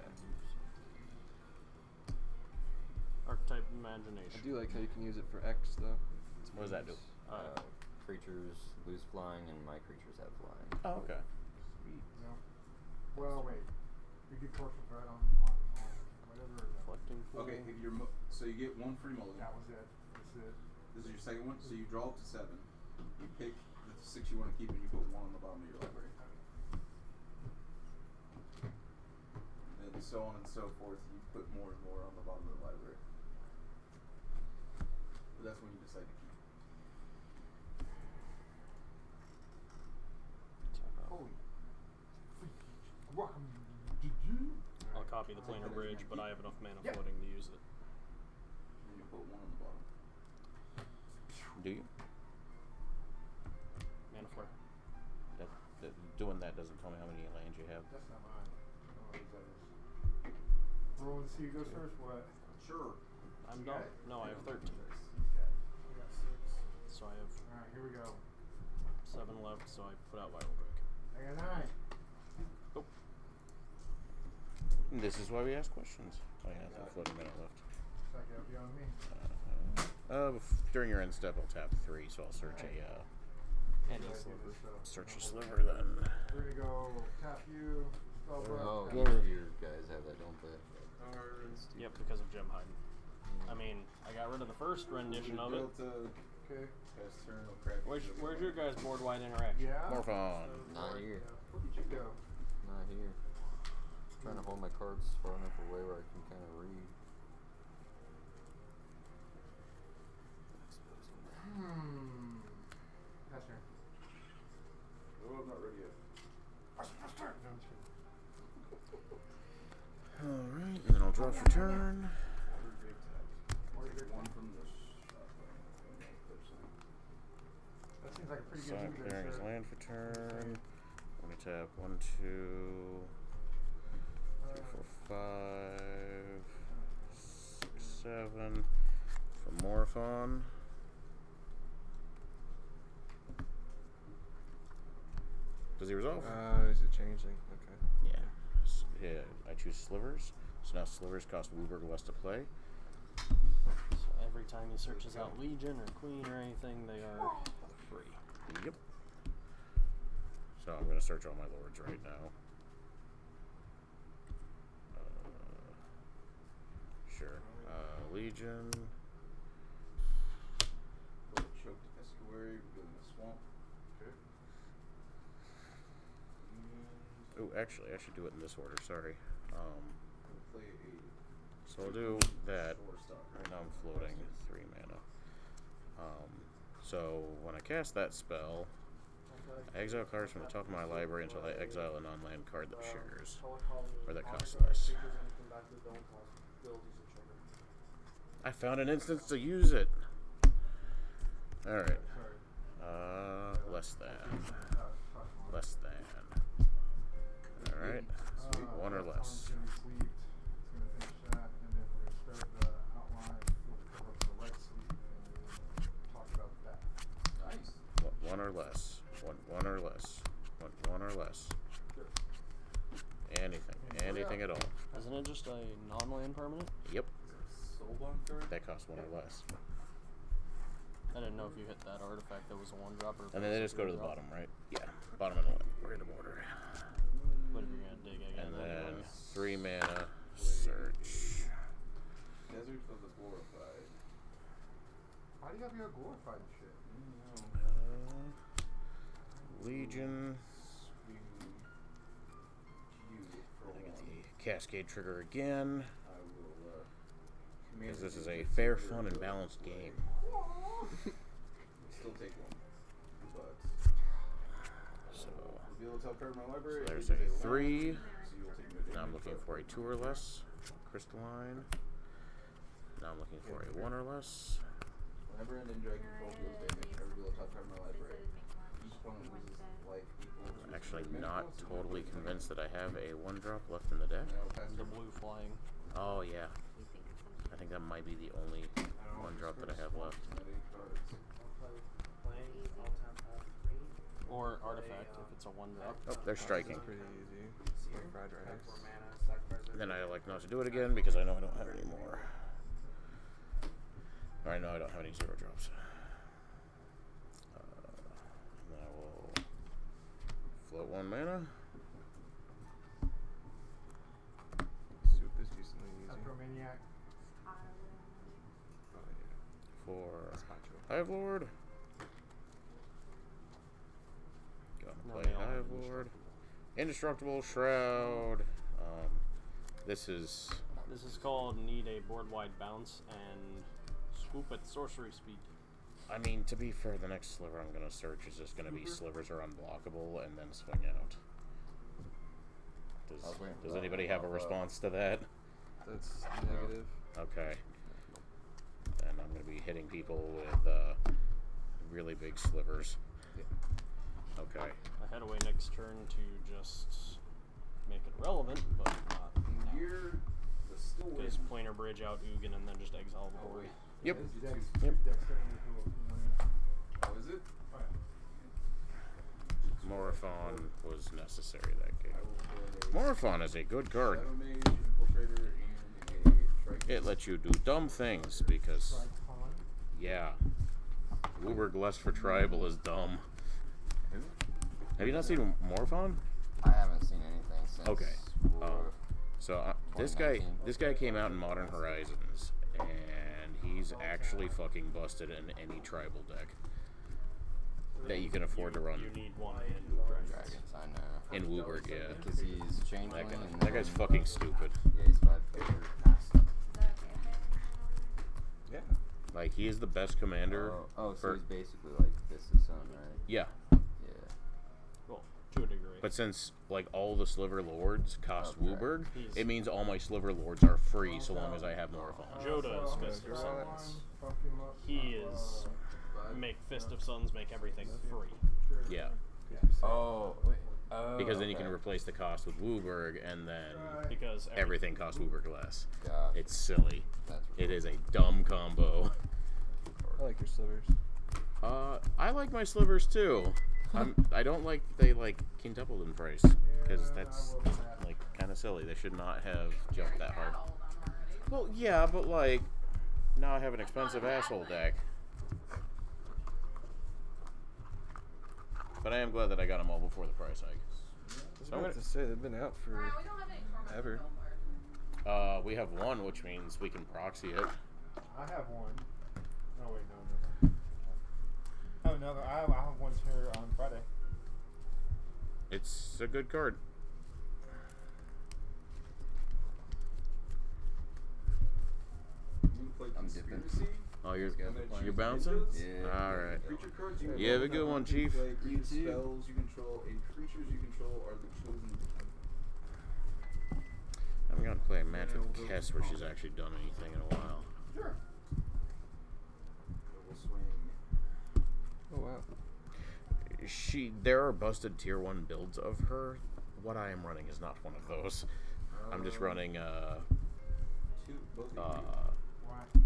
Archetype I imagination. do like how you can use it for X though. What does that do? Creatures lose flying, and my creatures have flying. Oh, okay. Sweet. No. Well, wait. We did partial threat on whatever. Reflecting pool. Okay, if you're so you get 1 free mulligan. That was it. That's it. This is your second one. So you draw up to 7. You pick the 6 you want to keep, and you put 1 on the bottom of your library. And then so on and so forth. You put more and more on the bottom of the library. But that's when you decide to keep. Holy. I'll copy the planar bridge, but I have enough mana Yep. floating to use it. And you put 1 on the bottom. Do you? Mana flare. Doing that doesn't tell me how many lands you have. That's not mine. I don't know what that is. Roll and see who goes first. What? Sure. I'm done. No, I have 13. Okay. I got 6. So I have Alright, here we go. 7 left, so I put out Vital Break. I got 9. Nope. This is why we ask questions. Oh yeah, I have floating mana left. So I can help you on me. During your end step, I'll tap 3, so I'll search And Good he's idea, sliver. so- search a sliver then. We're gonna go tap you, spell book. Oh, tap you guys have that, don't they? Yep, because of Gem Hide. I mean, I got rid of the first rendition of it. Okay. Where's your guys' board wide interaction? Yeah. Morphon. Not here. Where did you go? Not here. Trying to hold my cards far enough away where I can kind of read. Pass turn. Oh, I'm not ready yet. Pass turn. No, I'm just kidding. Alright, and then I'll draw for turn. One from this. That seems like a pretty good Sign move there, clearing his sir. land for turn. Let me tap 1, 2, 3, 4, 5, 6, 7 for Morphon. Does he resolve? Is it changing? Okay. Yeah. Yeah. I choose slivers. So now slivers cost Wooburg less to play. So every time he searches out Legion or Queen or anything, they are free. Yep. So I'm gonna search all my lords right now. Sure. Legion. Choked estuary, building a swamp. Okay. Oh, actually, I should do it in this order. Sorry. Play a So I'll do that. shortstop. Right now I'm floating 3 mana. So when I cast that spell, I exile cards from the top of my library until I exile a non-land card that shares, or that costs less. I found an instance to use it. All right. Less than. Less than. All right. Sweet. 1 or less. It's gonna be sleeved. It's gonna finish that, and then we're gonna start the outline for the cover for the right sleeve, and talk about that. Nice. 1 or less. One or less. One or less. Anything. Anything at all. Isn't it just a non-land permanent? Yep. Soulbond card? That costs 1 or less. I didn't know if you hit that artifact that was a 1-dropper. And then they just go to the bottom, right? Yeah. Bottom of the random order. But if you're gonna dig again, And then anyway. 3 mana. Search. Desert of the Glorified. Why do you have your glorified and shit? Legion. Swing you for I get 1. the Cascade trigger again. I will Because command this is you a to fair, consider fun, and your balanced play. game. Still take 1. But So reveal a top card in my library. there's it is a land, 3. So you will take no damage. Now I'm looking for a 2 or less. Crystalline. Now I'm looking for a 1 or less. Whenever an ninja I control deals damage, I reveal a top card in my library. Each opponent loses life equal to I'm actually its not mana cost, and totally you convinced that I have a 1-drop left in the deck. I will pass The turn. blue flying. Oh yeah. I think that might be the only 1-drop that I have left. Or artifact if it's a 1-drop. Oh, they're striking. That's pretty easy. Like fried rice. And then I like not to do it again because I know I don't have any more. Or I know I don't have any 0 drops. And then I will float 1 mana. Soup is decently easy. Acromaniac. Oh yeah. For Macho. Hive Lord. Gonna No, play they all have Hive Lord. Indestructible Shroud. This is This is called need a board-wide bounce and swoop at sorcery speed. I mean, to be fair, the next sliver I'm gonna search is just gonna be slivers are unblockable and then swing out. I was waiting for Does that anybody one have a to pop up. response to that? That's negative. Okay. Then I'm gonna be hitting people with really big slivers. Okay. I head away next turn to just make it relevant, but not now. Gear the Because Planar Bridge out Ugin and then just exile the board. Yep. Dex, Yep. Dex starting with a familiar. Oh, is it? Oh, yeah. Morophon was necessary that I game. will play Morophon is a good card. Shadow Mage, Infiltrator, and a Strike. It lets you do dumb things because, Strike Con. yeah. Wooburg less for tribal is dumb. Have you not seen Morophon? I haven't seen anything since. Okay. War. So this guy came out in Modern Horizons, and he's actually fucking busted in any tribal deck that you can afford to run. You need one in Dragons. Dragons, I know. In Wooburg, yeah. Because he's changeling. That guy's fucking stupid. Yeah, he's 5 color. Yeah. Like, he is the best commander. Oh, so for, he's basically like this is son, right? yeah. Yeah. Well, to a degree. But since, like, all the Sliver Lords cost Okay. Wooburg, He's- it means all my Sliver Lords are free so long as I have Morophon. Joda is So, Fist of draw one, Suns. fuck him up. He is make Fist of Suns, make everything free. Yeah. Oh, wait. Oh, Because then you can okay. replace the cost with Wooburg, and then Because everything costs Wooburg less. Gotcha. It's silly. That's It is a dumb combo. I like your slivers. I like my slivers too. I don't like they like quintupled in price because that's like kind of silly. They should not have jumped that hard. Well, yeah, but like now I have an expensive asshole deck. But I am glad that I got them all before the price hike. I was So I'm about gonna, to say they've been out for Ryan, we don't have any torment ever. build. we have one, which means we can proxy it. I have one. No, wait, no. I have another. I have one here on Friday. It's a good card. I'm dipping. Oh, you're You're you're bouncing? Yeah. All right. Creature cards you You have a good one, Chief. Play creature You too. spells you control and creatures you control are the chosen. I'm gonna play a match with Kess where she's actually done anything in a while. Sure. We'll swing. Oh wow. There are busted tier 1 builds of her. What I am running is not one of those. I'm just running Both of you. Why?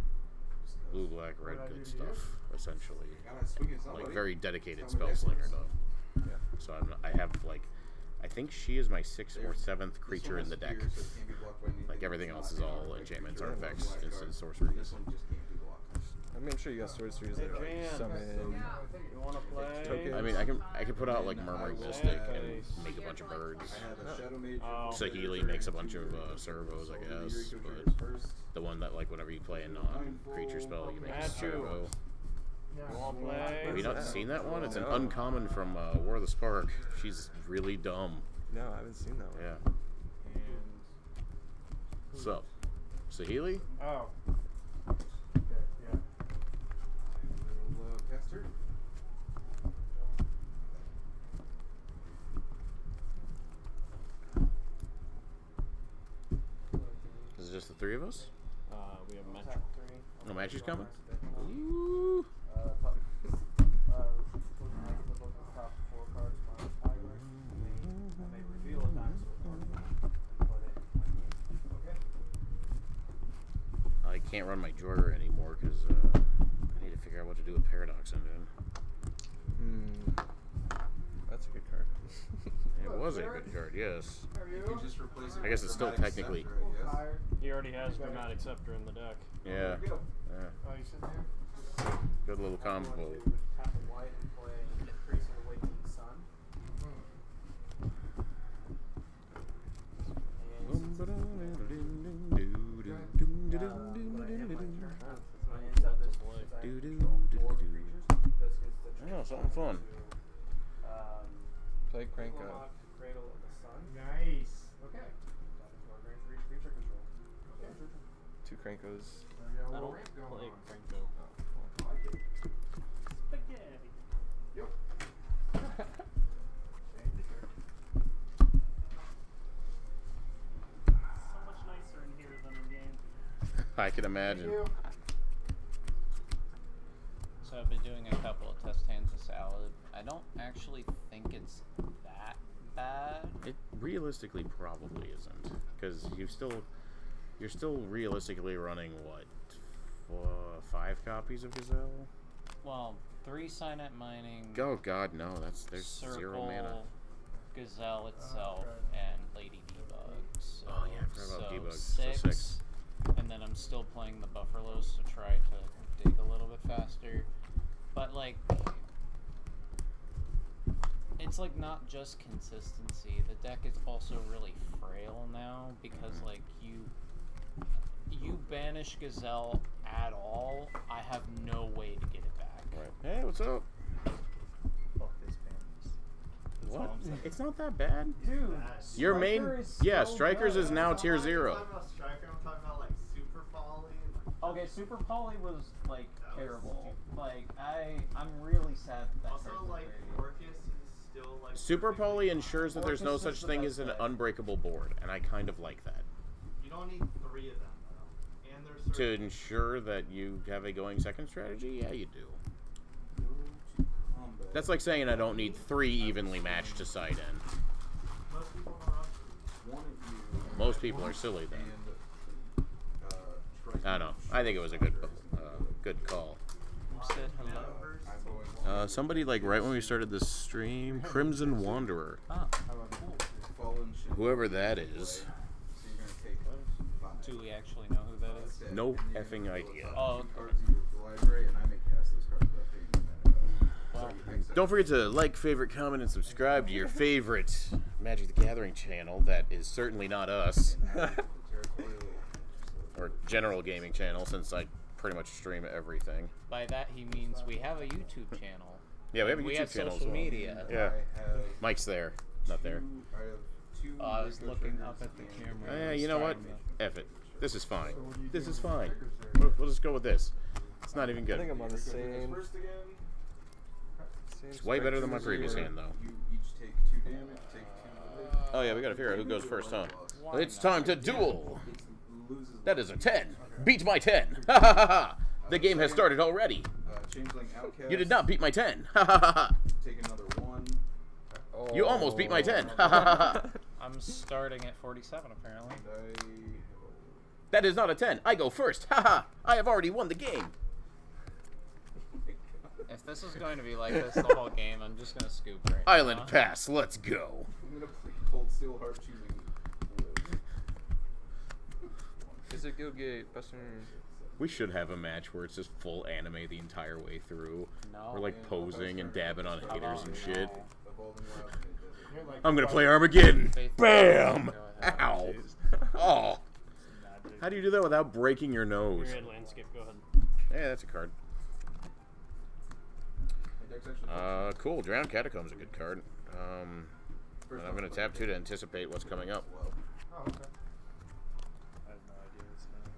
blue, black, red, What'd I good do to you? stuff. Essentially, Gotta swing at somebody. like very dedicated Somebody spell slinger else. though. Yeah. So I have like, I think she is my 6th or 7th creature in the deck. Like everything else is all enchantments, artifacts, instant sorceries. This one just can't be blocked. I mean, I'm sure you got sorceries that like Jan. summon. You want to play? Tokens. I mean, I can put out like Murmuring Okay. Mystic and make a bunch of birds. I have a Shadow Mage. Oh. Sahili makes a bunch of servos, I guess, but the one that like whenever you play a non-creature spell, you make a Matthew. servo. Yeah. You want to play? Have you not seen that one? It's an No. uncommon from War of the Spark. She's really dumb. No, I haven't seen that one. Yeah. And So, Sahili? oh. Okay. Yeah. Caster. Is it just the 3 of us? We have a match. No, Matchy's coming? Ooh. I can't run my Jorger anymore because I need to figure out what to do with Paradox Engine. That's a good card. It was a good card, yes. You can just replace it I guess with it's still Dramatic technically- Scepter, I guess. He already has Dramatic Scepter in the deck. Yeah. There you go. Yeah. Oh, you sitting there? Good little combo. Tap a white and play Increase of Awakening Sun. Oh, something fun. Play Crank Unlock Up. Cradle of the Sun. Nice. Okay. That is more range for each creature control. Okay. 2 Crankos. There we got a I little don't ramp going play on. Cranko. I like it. Spaghetti. Yep. Thank you, sir. So much nicer in here than in game. I can imagine. So I've been doing a couple of test hands of Salad. I don't actually think it's that bad. It realistically probably isn't, because you still you're still realistically running what, 5 copies of Gazelle? Well, 3 Signet Mining. Oh God, no! There's Circle, 0 mana. Gazelle itself, and Lady Debug. So, Oh yeah, I forgot about Debug. So 6, 6. and then I'm still playing the Bufferlos to try to dig a little bit faster. But like, it's like not just consistency. The deck is also really frail now because like you banish Gazelle at all, I have no way to get it back. Right. Hey, what's up? Fuck this band. That's all What? I'm saying. It's not that bad. Dude, Your main, Striker is yeah, so Strikers good. is now I'm tier not 0. talking about Striker, I'm talking about like Super Poly. Okay, Super Poly was like That was terrible. stupid. Like I'm really sad that Also, card's like, very- Orcus is still like. Super perfectly Poly fine. ensures that there's no Orcus such is the thing best as an deck. unbreakable board, and I kind of like that. You don't need 3 of them though, and there's To ensure that you have a going second strategy, yeah, you do. Go to combat. That's like saying I don't need 3 evenly matched to side end. most people don't run. One of you. Most people are silly then. And, I don't know. I think it was a good call. You said hello. I'm going to Somebody like right when we started the stream, Crimson Wanderer, Ah, I love it. fallen ship. whoever that is, So you're gonna take 5. do we actually know who that is? Step, no and you're effing gonna idea. put Oh, 2 okay. cards in your library, and I may cast those cards without taking them. Wow. Don't forget to like, favorite, comment, and subscribe to your favorite Magic the Gathering channel. That is certainly not us, or general gaming channel, since I pretty much stream everything. By that he means we have a YouTube channel. Yeah, we have a We YouTube have channel as social well. media. Yeah, I have Mike's there, not there. I have 2. Oh, I was Rico looking triggers up at the and- camera. You know what? Trying F it. This is fine. So what do you This do is with fine. Strikers there? We'll just go with this. It's not even I good. think I'm on the Rico triggers same. first again. It's way better than my previous You hand, though. each take 2 damage. Take 2 Oh yeah, we gotta figure out who goes first, huh? Why It's not? time to duel. Loses That is a 10. Beat my 10. Ha ha ha ha. The game has started already. Changeling Outcast. You did not beat my 10. Ha ha ha ha. Take another 1. You almost beat my 10. Ha ha ha ha. I'm starting at 47 apparently. That is not a 10. I go first. Ha ha. I have already won the game. If this is going to be like this the whole game, I'm just gonna scoop right Island now. pass. Let's go. I'm gonna play Cold Steel Heart choosing Wolves. Is it Guildgate? Western. We should have a match where it's just full anime the entire way through. No. We're like posing and dabbing on haters and shit. Evolving Wilds and it doesn't. You're like I'm gonna play Armageddon. Faithful. Bam! Go ahead. Ow! Oh! How do you do that without breaking your nose? Your landscape, go ahead. Yeah, that's a card. My deck's actually Cool. Drowned Catacombs is a good card. And I'm gonna tap 2 to anticipate what's coming up. well. Oh, okay. I have no idea what's going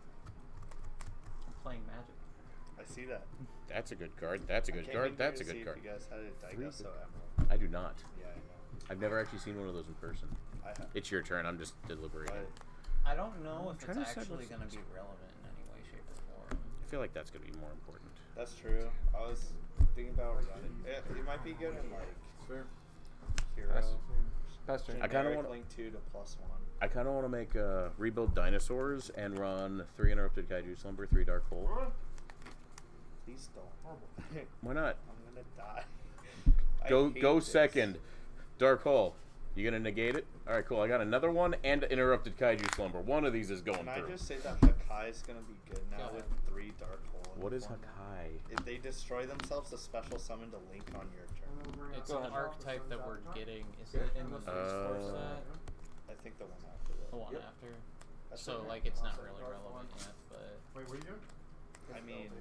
I'm playing Magic. on. I see that. That's a good card. That's a good card. That's a good card. If you guys had a Daigasso Emerald. I do not. Yeah, I know. I've never actually seen one of those in person. I have. It's your turn. I'm just deliberating. But I don't know if trying it's to decide actually what's gonna be relevant in any way, shape, or form. I feel like that's gonna be more important. that's true. I was thinking about running. It might be good in like Fair. Hero. Pastor. I kinda Generic wanna- link 2 to +1. I kind of want to make rebuild dinosaurs and run 3 interrupted kaiju slumber, 3 dark hole. Please don't. Why not? I'm gonna die. I Go hate go this. second. Dark hole. You gonna negate it? All right, cool. I got another one and interrupted kaiju slumber. One of these is going Can I through. just say that Hakai is gonna be good now Yeah. with 3 dark hole? in What is format? Hakai? If they destroy themselves, a special summon to link on your turn. It's Go an ahead. archetype that we're getting. Is it in the resource set? I think the one after that. The one Yep. after. That's So the- like it's not really relevant yet, but Wait, what are you doing? I mean,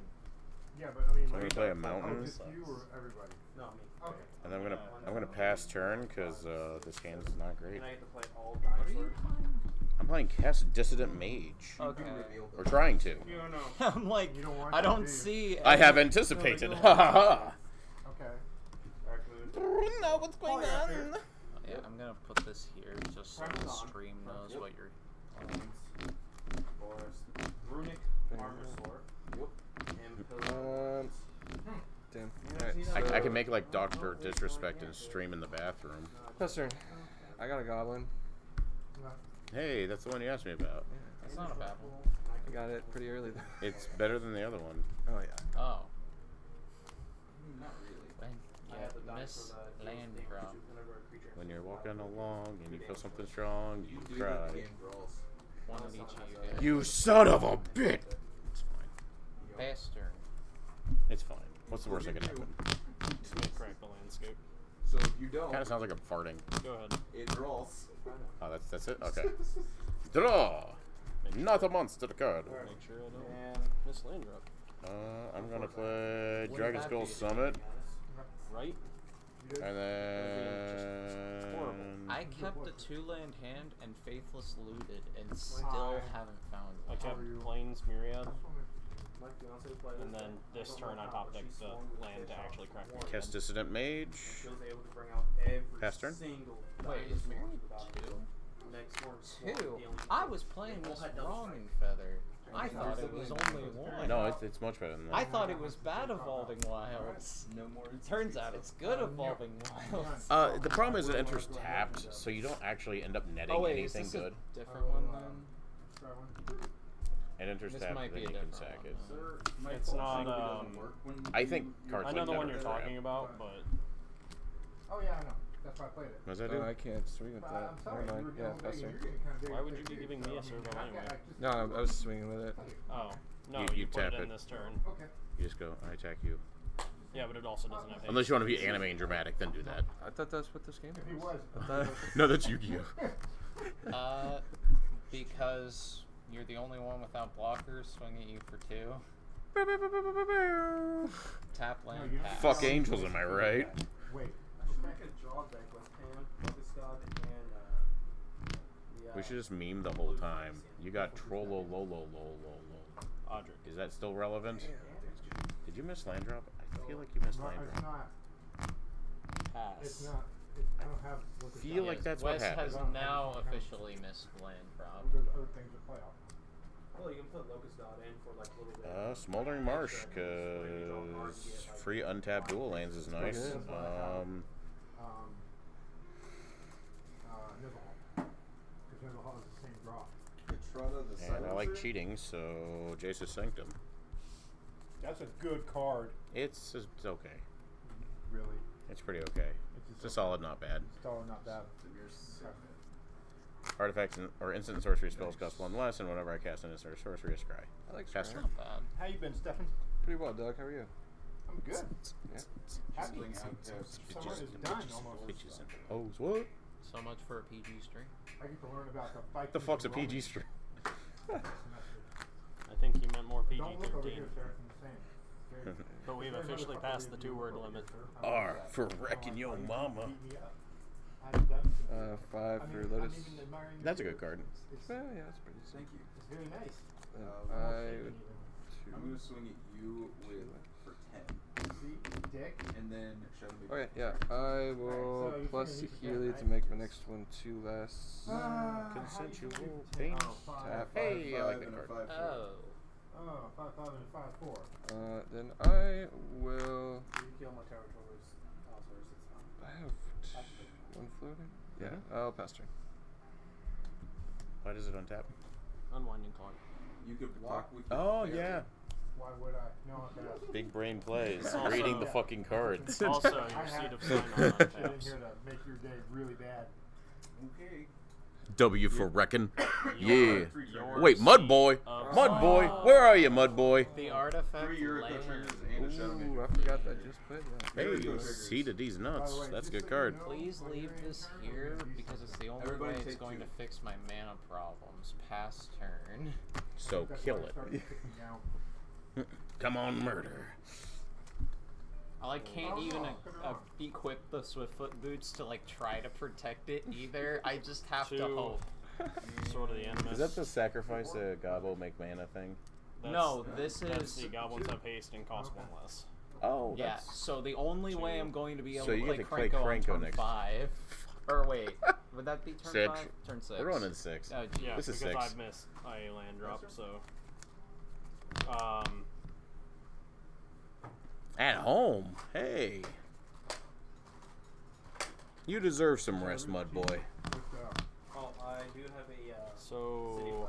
Yeah, but I mean, So like, we play a oh, mountain? just you or everybody? no, me. Okay. And I'm gonna pass turn because this hand's not great. And I get to play all what are you dinosaurs. playing? I'm playing Cast Dissident Mage. Okay. Or trying to. You don't know. I'm like, You don't want I to, don't do you? see. I have any- anticipated. No, Ha ha ha. Okay. Dark Moon. Now what's going Oh, yeah, on? fair. Yeah, I'm gonna put this here just so Prime's the on. stream knows Yep. what you're playing. Forest. Runic Armor Sword. Damn. Yeah, Alright, I can make like Doctor Disrespect and stream in the bathroom. Pastor. I got a goblin. Hey, that's the one you asked me about. That's not a bad one. I got it pretty early. It's better than the other one. Oh yeah. Oh. Not really. When I have the you die miss for the land thing, drop. whenever a creature When you're enters the walking battlefield, along and you two feel damage something rolls. strong, you Do cry. the game draws. One of each of you guys. You son of a bitch! It's fine. Pass turn. It's fine. What's the worst that could happen? May crack the landscape. So if you don't, Kind of sounds like I'm farting. Go ahead. it draws. Oh, that's it? Okay. Draw! Not a monster card. Make sure I don't And miss land drop. I'm gonna play Wouldn't Dragon that Skull be- Summit, Right? and then horrible. I kept a 2-land hand and Faithless looted and still haven't found I one. kept Plains Myriad, my fiance played and then this turn I top decked the land to actually crack the Cast Dissident Mage. She was able to bring out every Pass turn? single Wait, is dinosaur Myriad without 2? next turn swarm Two? dealing I damage. was playing All this had double wrong strike. in Feather. I thought it was only one. No, it's much better than I that. thought it was bad Evolving Wilds. No more. Turns out it's good Evolving Wilds. The problem is it enters tapped, so you don't actually end up netting Oh wait, is anything this good. a different one then? It enters This tapped, might then be a you can different sack one, it. then. Sir, my It's phone not, syncing doesn't work when I think you- cards I know like the that one are you're crap. talking about, but Oh yeah, I know. That's why I played it. What does that do? I can't swing with that. I'm sorry, Never you mind. were Yeah, doing faster. you're getting kind of very why would you quick be too, giving so, me a I mean, servo I anyway? just- No, I was swinging with it. Oh. No, You- you, you put tap it in it. this turn. Okay. You just go, I attack you. Yeah, but it also doesn't have haste. Unless you want to be anime and dramatic, then do that. I thought that's what this game If he was. was. I thought, No, that's Yu-Gi-Oh! Because you're the only one without blockers, swing at you for 2. Tap land, you don't- pass. Fuck angels, am I right? Wait. I should make a draw deck with Pam, Locust God, and the, We should just meme the whole time. You got Trollo Lolo Lolo. Audric. Is that still relevant? Did you miss land drop? I feel like you missed No, land it's drop. not. Pass. It's not. I don't have. What the Feel like that's what Wes happened. has now officially missed land drop. There's other things to play off. well, you can put Locust God in for like a little bit. Smoldering Marsh, cause free untapped dual lands is nice. Nizzlehall. Because Nizzlehall is the same draw. Katrata, the And I like Silencer? cheating, so Jesus Sanctum. That's a good card. It's okay. Really. It's pretty okay. It's a solid, not bad. Still not bad. Artifacts or instant and sorcery spells cost 1 less, and whenever I cast an instant or sorcery, I scry. I like Cast scry. turn. Not bad. How you been, Stefan? Pretty well, Doug. How are you? I'm good. Yeah. Happy. Swing out, Summer is done almost. Bitches and hoes. What? So much for a PG stream. I get to learn about the Vikings. The fuck's a and PG Romans stream? this semester. I think you meant more Don't look over PG-13. here, Sheriff. I'm the same. Very- But we've very officially motherfucker passed the did you 2-word over limit. here, sir. R for Oh, wrecking your you mama. beat me up. I haven't done it. 5 I for mean, Lotus. I'm even admiring That's a you. good card. It's, Well, yeah, that's pretty Thank you. it's very nice. I Almost would shaken I'm gonna swing at you with for 10, even. See, Dick. and then Shadow Maiden. Okay, yeah. I will so you're plus saying you Healy can, to right? make my next one 2 less. Consensual how do you do pain. 10? Oh, five. Tap. Hey, I like that and a card. 5-4. Oh. Oh, 5, 5, and 5, 4. Then I will. You kill my territories. It's I have 1 floating. Yeah, I'll pass turn. Why does it untap? Unwinding clock. You could block with your Oh, fairy. yeah. Why would I? No, I'm bad. Big brain plays. Also- Reading the fucking cards. Also, I your have seat of to sign on get in untaps. here to make your day really bad. Okay. W for reckon. Yeah. Your Wait, Mud seat Boy. of Mud sign Boy. on. Where are you, Mud Boy? The artifact 3 Euro land. triggers and a Shadow Maiden. Ooh, I forgot that I just played that. Hey, triggers. seed of these By nuts. the way, That's a just good so you card. know, Please when leave you're in this turn, here we're gonna do because it's the only Everybody way it's take going 2. to fix my mana problems. Pass turn. So That's kill why I it. started kicking down. Come on, murder. I can't even equip the Swiftfoot boots to like try to protect it either. I just have to Two. hope. Sword of the Animus. Is that the sacrifice a gobbo make mana thing? No, this That's is the goblins have haste and cost 1 less. Oh, yeah. that's So the only way I'm going to be able So to you play get to play Krenko on Krenko turn next. 5. Or wait, would that be turn 6. 5? Turn 6. We're going in 6. Oh, geez. Yeah, This is because 6. I've missed a land drop, so. At home. Hey. You deserve some rest, Mud Boy. With, Oh, I do have a city So. blessing.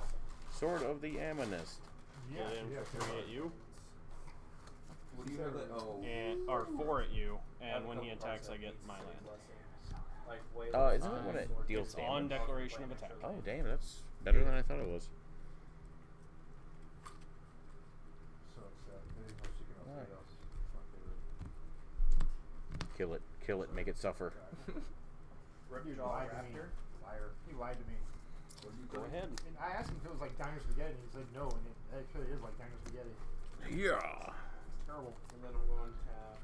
Sword of the Amonist. Get in for 3 at you. What do you have that? Oh. Or 4 at you, and when he attacks, I get my land. Isn't it when it deals It's damage? on declaration of attack. Oh, damn, that's better than I thought it was. So upset. Anything else you can Alright. else. It's my favorite. Kill it, make it suffer. You lied to me. Liar. He lied to me. Go ahead. And I asked him if it was like diner spaghetti, and he said no, and it actually is like diner spaghetti. Yeah. It's terrible. And then I'm going to have.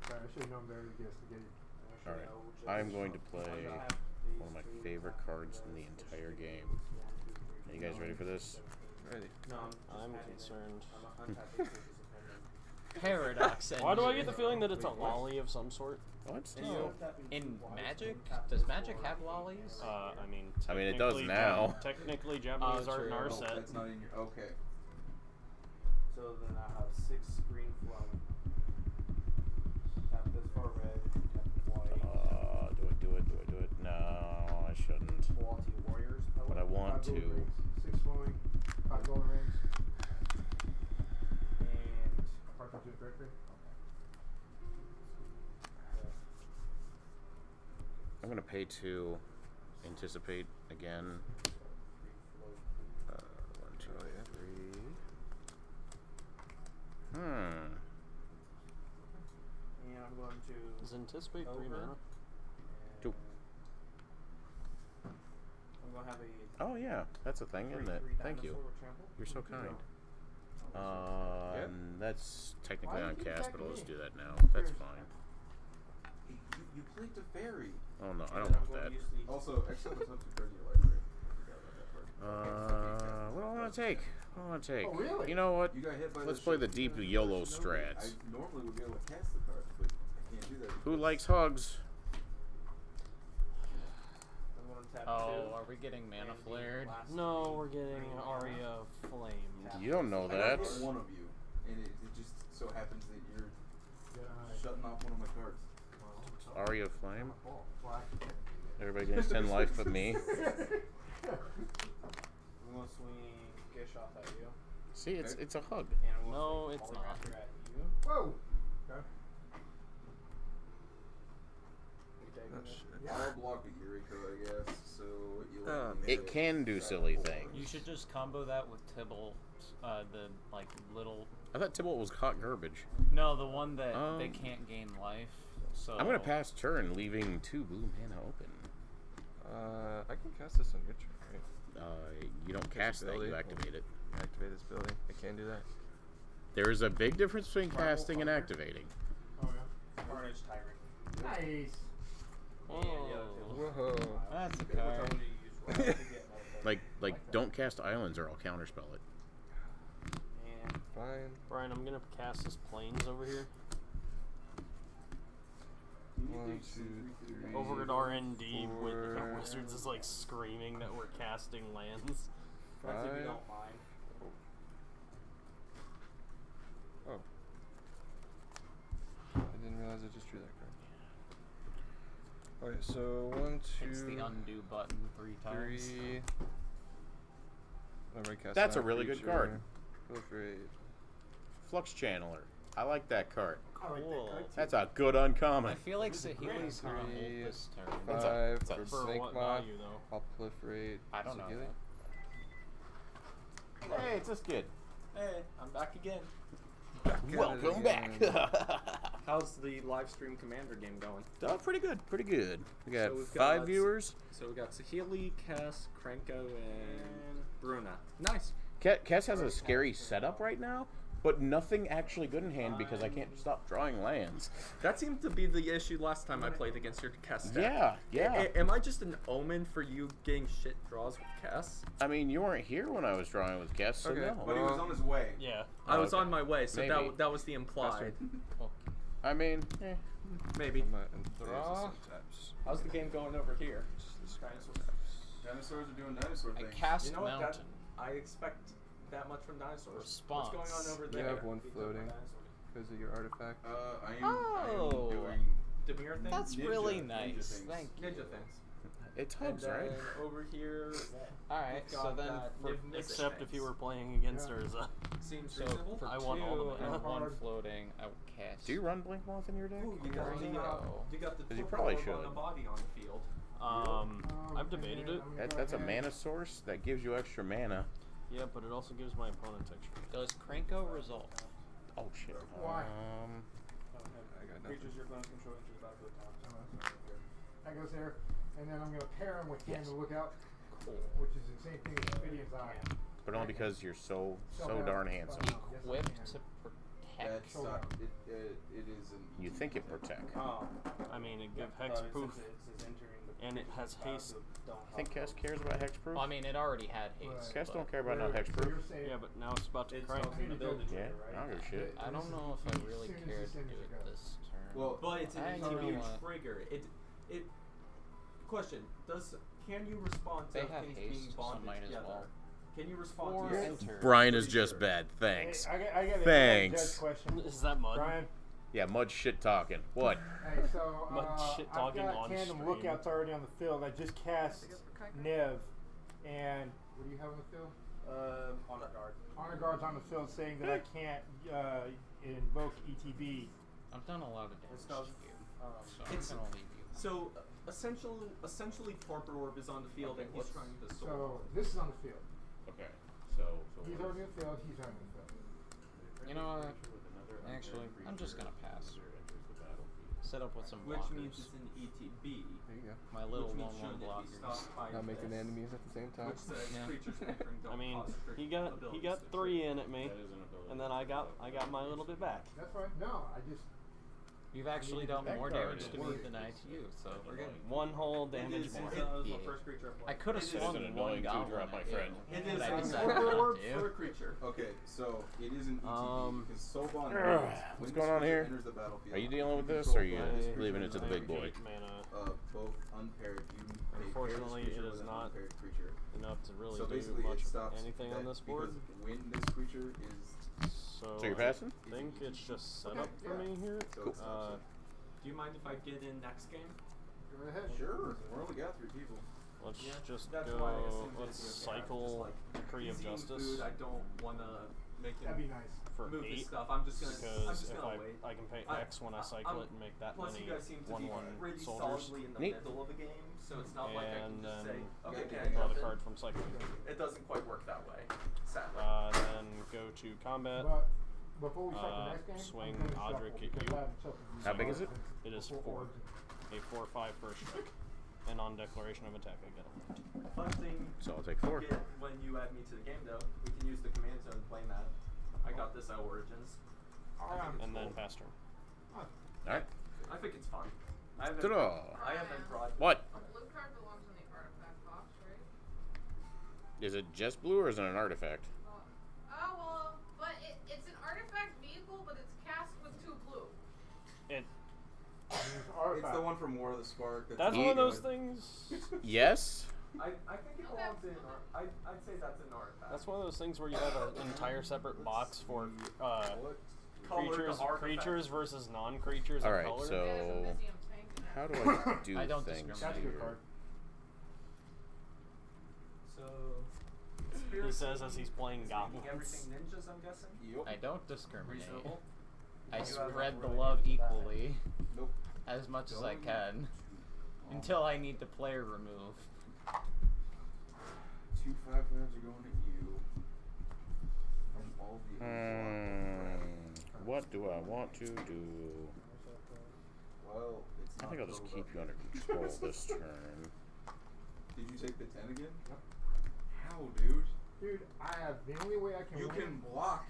Sorry, I should have known better to get spaghetti. Alright, I'm going to play one of my favorite cards in the entire game. Are you guys ready for this? Ready. No, I'm concerned. Paradox. Why do I get engine. the feeling that it's a lolly of some sort? What? No. In Magic? Does Magic have lollies? I mean, it does technically now. Technically, Japanese art in our Oh, set. that's not in your. Okay. So then I have 6 green flowing. Tap this for red, tap white. Do I do it? No, I shouldn't. Quality warriors. But I want 5 gold to. rings, 6 flowing, 5 gold rings. And Apart from the directory. I'm gonna pay to anticipate again. 1, 2, 3. and I'm going to Does anticipate 3 Over. mana? Two. I'm going to have a Oh yeah, that's a thing, isn't it? 3/3 Thank you. dinosaur with trample. You're so kind. And that's technically Why on did you cast, attack but I'll just me? do that now. That's fine. You played the fairy. Oh no, I And don't then I'm want going that. to use the Also, exile is up to cards in your library. I forgot about that part. What do I want to take? What do I want to take? Oh, really? You know what? You got hit by Let's the play ship the deep and YOLO shinobi. strats. I normally would be able to cast the cards, but I can't do that. Who because- likes hugs? I'm going to tap Oh, 2. are we getting mana and the flared? last No, we're green getting mana. Aria Flame. You don't know I got that. hit one of you, and it just so happens that you're shutting off one of my cards. Aria Flame. Black. Everybody gets 10 life but me. I'm going to swing Gish off at you. See, it's a hug. And I'm going No, to swing it's Holy not. Raptor at you. Whoa. Okay. You taking Oh, it? shit. I'll block the Eureka, I guess. So you. It can do silly things. You should just combo that with Tibble, the like little. I thought Tybalt was hot garbage. No, the one that they Um, can't gain life. So I'm gonna pass turn, leaving 2 blue mana open. I can cast this on your turn, right? You don't cast that, you ability. activate it. Activate this ability. I can do that. There's a big difference between casting and activating. Oh yeah. Carnage Tyrant. Nice. And the other two. Whoa. That's a Which one card. do you use for to get another Like don't cast islands or I'll counterspell it. And Fine. Brian, I'm gonna cast this plains over here. 1, 2, 3. Over at RND, with the 4, Wizards is like screaming that we're casting lands. that's if you 5. don't mind. Oh. I didn't realize I just drew that card. Okay, so 1, 2, Hits the undo button 3 times. 3. Whenever I cast That's that a really good creature, card. Proliferate. Flux Channeler. I like that card. I like that card too. That's a good uncommon. I feel like Saheeli's gonna hold 3, this turn. 5 What's up? for For Snake what Moth. value, though? I'll proliferate. I don't know Saheeli. that. Hey, it's this kid. Hey, I'm back again. Welcome back. How's the live stream commander game going? Oh, pretty good, pretty good. We got So we've 5 got- viewers. So we got Saheeli, Cass, Krenko, and Bruna. Nice. Kess has a scary setup right now, but nothing actually good in hand because I can't stop drawing lands. That seemed to be the issue last time I played against your Cass deck. Yeah. Am I just an omen for you getting shit draws with Cass? I mean, you weren't here when I was drawing with Kess, so Okay, no. But he was on his way. Yeah. I was okay. on my way, so Maybe. that was the implied. I mean, Maybe. Draw. How's the game going over here? Dinosaurs are doing dinosaur I things. cast You know what? Mountain. I expect that much from dinosaurs. Response. What's going on over You there? have 1 floating because of your artifact. I am Oh. doing Demir thing? That's Ninja- really ninja nice. things. Thank you. Ninja things. It's And Hubs, then right? over here, Alright, we've so got then that for Niv Mizzet Except if you were playing against Urza. Seems so reasonable. for I two want all the mana. and one floating, I would cast. Do you run Blink Moth in your deck? Ooh, you got the No. you got the 'Cause you torpor probably orb on should. the body on the field. I've debated it. That's a mana source that gives you extra mana. Yeah, but it also gives my opponent extra. Does Krenko resolve? Oh shit. Why? I got nothing. Creatures your opponents control into the battlefield top. That goes there, and then I'm gonna pair him with Hand Yes. to Lookout, Cool. which is the same thing as Ophidian's Eye. But only because you're so So darn handsome. Equipped to protect. That's not. It is an. You think it protect. Oh. I mean, it gives Yeah, hexproof, since it says entering the and it has haste. I think Kess cares about hexproof. Well, I mean, it already had haste. Kess but don't care about no So you're hexproof. saying Yeah, but now it's about to It's crank. also an ability Yeah, trigger, I right? don't give a shit. I don't know if I really As soon as cared this to do enters it the this turn. Well, But it's an I don't ETB know. trigger. It. Question: can you respond to They have things haste, being so bonded might as together? well. Can you respond Or to it? enter. Brian is just bad. Thanks. Hey, I got Thanks. a question. Is that mud? Brian, Yeah, Mud shit talking. What? hey, so Much shit I've talking got on Tandem stream. Lookouts already on the field. I just cast Nev, and what do you have on the field? Honor guard. Honor Guard's on the field saying that I can't invoke ETB. I've done a lot of damage This does, to you, um, so It's- I'm gonna leave you. So essentially, Torpor Orb is on the field and he's trying to soul. So this is on the field. Okay. So. He's already in the field. He's already in the field. You know what? Actually, I'm just gonna pass. Set up with some Which blockers. means it's an ETB. There you go. My little which means 1/1 should it be blockers. stopped by Not making this, enemies at the same time. Which says Yeah. creatures entering don't I mean, cause strict he got abilities to 3 trigger. in at me, and then I got my little bit back. That's fine. No, I just. You've actually dealt that more card damage to is- me than I to you, so we're good. 1 whole It damage is, more. it was Yeah. the first creature I I could have It is swung an one annoying goblin two-drop, my at you, friend. It but is I a decided Torpor not Orb to. for a creature. Okay, so it is an ETB Um, because Soulbond. What's when going this on creature here? Enters the battlefield, Are you dealing with you this, or are you control this creature leaving it to the and big boy? 8 mana, Both unpaired. You may pair this Unfortunately, creature it with is an not unpaired creature. enough to really So do basically, much it stops anything on that this board. because when this creature is So you're passing? I think it's just set Okay, up for yeah. me here. So it stops it. Do you mind if I get in next game? Go ahead. Sure, we only got 3 people. Let's Yeah, just that's go. why I assumed Let's it'd be okay. cycle Just, Decree of he's eating Justice Food, I don't want to make That'd be him nice. for move his 8 stuff. I'm just gonna. I'm because just if gonna wait. I can pay I- X when I cycle I'm- it and make that Plus, many you guys seem to be 1/1 pretty soldiers, solidly in the Neat. middle of the game, so it's not like I can and just say, then okay, Okay, can I draw jump the in? card from cycling. It doesn't quite work that way, sadly. Then go to combat. But before we start the next game, swing I'm gonna Odric shuffle at because you. I haven't shuffled these How big is cards it? since It is before 4. Origin. A 4/5 first strike, and on declaration of attack, I get a Fun thing So I'll take 4. you get when you add me to the game, though, we can use the command zone and play that. I got this at Origins. and then pass turn. Alright. I think it's fun. I haven't. Ta-da. I haven't brought. What? A blue card belongs in the artifact box, right? Is it just blue or is it an artifact? Oh well, but it's an artifact vehicle, but it's cast with 2 blue. It. It's the one from War of the Spark. That's one of those things. Yes. I think it belongs in. I'd say that's an artifact. That's one of those things where you have an entire separate box for creatures, artifact. creatures versus non-creatures. All of right, color. so There's a museum tank in how there. do I do I don't things discriminate. That's a good here? card. So. He says as he's playing Is goblins. making everything ninjas, I'm guessing. I don't discriminate. Reasonable. I You have spread a the really love good equally Nope. as much as I can until I need the player removed. 2 5/5s are going at you. From all the What do I want to do? Well, it's I not think I'll just Boba. keep you under control this turn. Did you take the 10 again? Yep. How, dude? Dude, I have the only way I can You win. can block.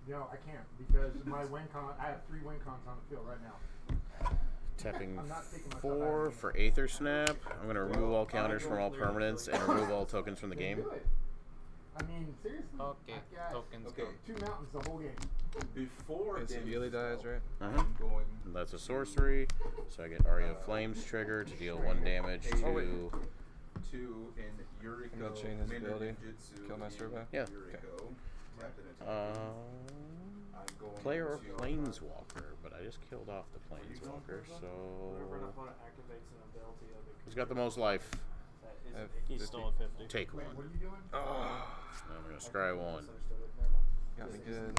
No, I can't because my win con. I have 3 win cons on the field right now. Tapping I'm not taking myself 4 out. for Aether Snap. I'm going to remove all counters from all permanents and remove all tokens from the Then game. do it. I mean, seriously. Okay, I got tokens Okay. go. 2 mountains the whole game. Before It damage immediately is dies, dealt, right? Uh-huh. I'm going That's a sorcery, so I get Aria of Flames trigger to deal 1 damage Oh, wait. to... to in Yuriko. I'm gonna chain his Commander ability. Ninjutsu Kill my in Survey? Yeah. Yuriko. Tap it into I'm going player or to Planeswalker, but I just killed off the Planeswalker, so... Whenever an opponent activates an ability of a Who's got the most life? That is I have He's 50. still at 50. Take Wait, one. what are you doing? Oh, I'm gonna scry one. got me good.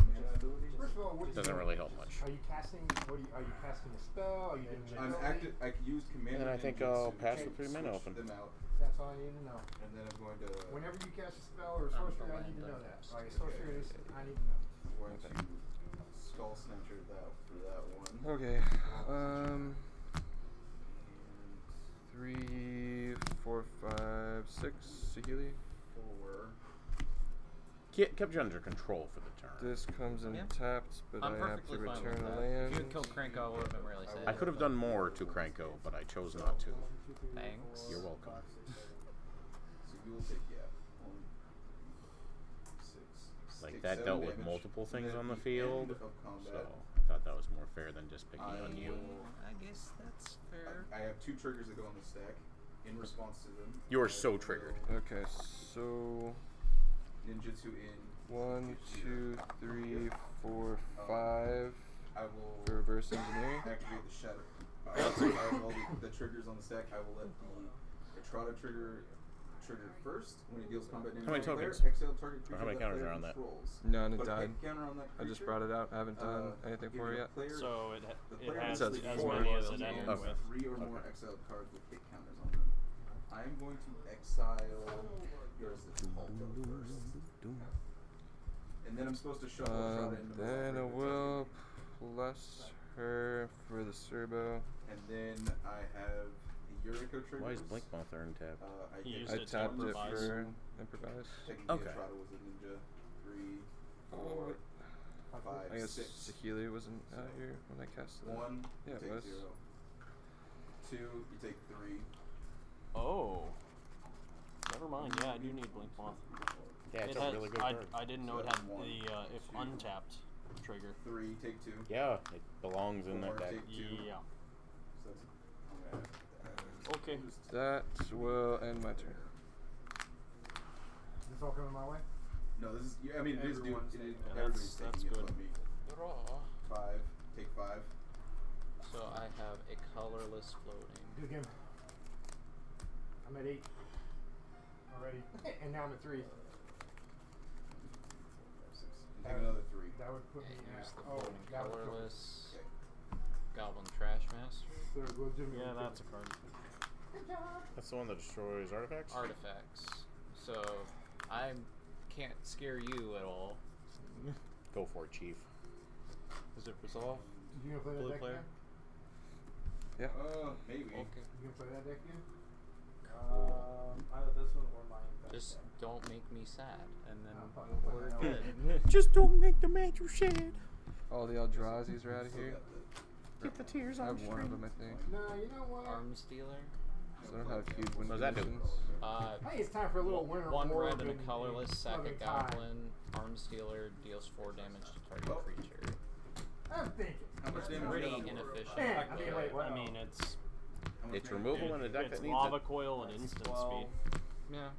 First of all, what Doesn't really help much. Are you casting? Are you casting a spell? Are you doing? I'm active. I can use command. And I think I'll pass with 3 men open. Them out, That's all I need to know. and then I'm going to. Whenever you cast a spell or a sorcery, I need to know that. Like a sorcery is, I need to know. I'm going to skull snatcher that for that one. Okay. And 3, 4, 5, 6. Sahili. 4. Kept you under control for the turn. This comes in Yeah. tapped, but I'm I have to perfectly fine return with a that. land. If you had killed Cranko, I would have been really sad. I could have done more to Cranko, but I chose not to. Thanks. You're welcome. So you will take 1, 6. Like take that 7 dealt with damage, multiple and things then on the at field, end of combat, so I thought that was more fair than just picking on you. I guess that's fair. I have 2 triggers that go on the stack. In response to them, You are I so will triggered. Okay, so Ninjutsu in. 1, 2, 3, 4, 5 I will for reverse engineering. activate the shadow. I have all the triggers on the stack. I will let the Etrata trigger first when it deals combat damage. How many to a player. tokens? Exile target Or creature how many that counters player are on that? controls. None, it Put a died. counter on that I just creature. brought it out. I haven't done anything If for it the yet. player- So it the it player has says as four. many as it and ended Okay. with. 3 or more Okay. exiled cards with hit counters on them. I am going to exile yours the default first. And then I'm supposed to shuffle Etrata into the Then I library will plus her for the Serbo. and then I have the Eureka triggers. Why is Blinkmoth untapped? I He get used I it to tapped it improvise. for improvise. Technically, Okay. Etrata was a ninja. 3, Oh, 4, wait. 5, I guess 6. Sahili wasn't out here when I cast that. 1, Yeah, you it take was. 0. 2, you take 3. Oh. Never mind. Yeah, I do need Blink Moth. Yeah, it's It a has, really good I, card. I didn't know So it that's had one, the if two. untapped trigger. 3, take 2. Yeah, it belongs in that 4, deck. take 2. Yeah. So that's, I'm gonna add that. Okay. That will end my turn. This all coming my way? No, this is. I mean, it is due. Everyone's It is, taking it. everybody's That's taking good. it but me. Draw. 5, take 5. So I have a colorless floating. Good game. I'm at 8 already, and now I'm at 3. 5, 6. And take another 3. That would put me And at. use the Oh, floating that would put me. colorless. Okay. Goblin Trash Master. So legitimately. Yeah, that's a card. Good job. That's the one that destroys artifacts? Artifacts. So I can't scare you at all. Go for it, Chief. Is it resolve? You gonna play that Blue deck player? again? Yeah. Maybe. Okay. You gonna play that deck again? Either this one or my best Just deck. don't make me sad, and then Oh, fuck, we're fuck, good. Just don't make the man you shed. All the Eldrazi's are out of Still here. got the- Get the tears I on have one of them, I think. No, you know what? Arms dealer. So I don't have huge win What does that do? conditions. I think it's time for a little winter One war red and a in- colorless, in sack a Southern Tide. goblin. Arms dealer deals 4 damage to target Oh. creature. I'm thinking. How much damage Pretty you got on the board? inefficient. Man, I mean, wait, what? I mean, it's How much It's damage? removal in a deck it's that needs lava it. coil and instant 12, speed. Yeah.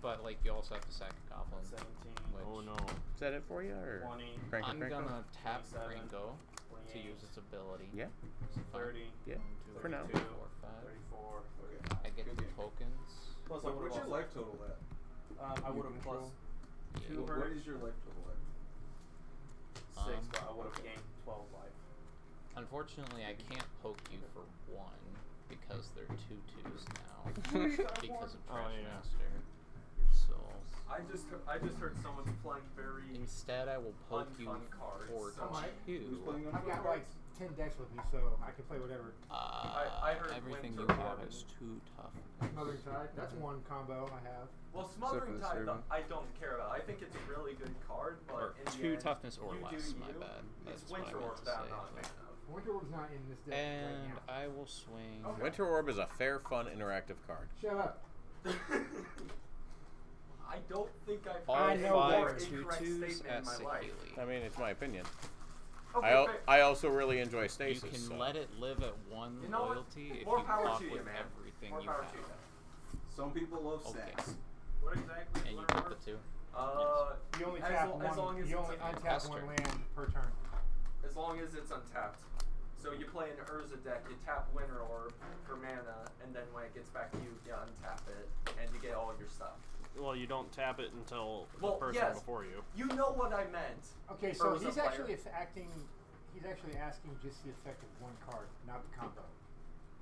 But like you also have to sack a goblin. 17, Which Oh no. Is that it for you, or 20, crank I'm it, crank it? gonna tap 27, Franco to 28, use its ability. Yeah. So fine. 30, Yeah. 1, 2, For now. 3, 4, 5. 34. Okay. I get Good the game. tokens. Plus I What, would what's your have life total at? I would have control? plus Yeah. 2 What hurt, is your life total at? 6, but I would have gained 12 life. Unfortunately, I can't poke you for 1 because they're 2/2s now because of Oh, Trash yeah. Master. So I just heard someone's playing very. instead, I will poke you Unfun cards. for I might. Who's 2. playing on I've got front like cards? 10 decks with me, so I can play whatever. I heard Everything you Winter have War. is too tough. Smothering Tide, that's one combo I have. Well, for Smothering the Tide, servant. I don't care about. I think it's a really good card, but Or in the 2 end, toughness or you do less, my you. bad. That's It's what I Winter meant War to that I'm say, not a but- fan of. Winter War's not in this deck And right now. I will swing. Okay. Winter Orb is a fair, fun, interactive card. Shut up. I don't think I've All I heard know a more 5 incorrect 2/2s statement at in my life. Sakili. I mean, it's my opinion. Okay, fair. I also really enjoy You Stasis. can so. let it live at 1 You know what? loyalty if More you power block to you, with man. everything More you power have. to you. Some people love Okay. stacks. What exactly? And you what get are- the 2. You only as tap lo- one. as long as You it's only untapped. untap That's one true. land per turn. As long as it's untapped. So you play an Urza deck, you tap Winter Orb for mana, and then when it gets back to you, you untap it, and you get all your stuff. Well, you don't tap it until the Well, person yes, before you. you know what I meant. Okay, so Urza he's player. actually acting. He's actually asking just the effect of one card, not the combo.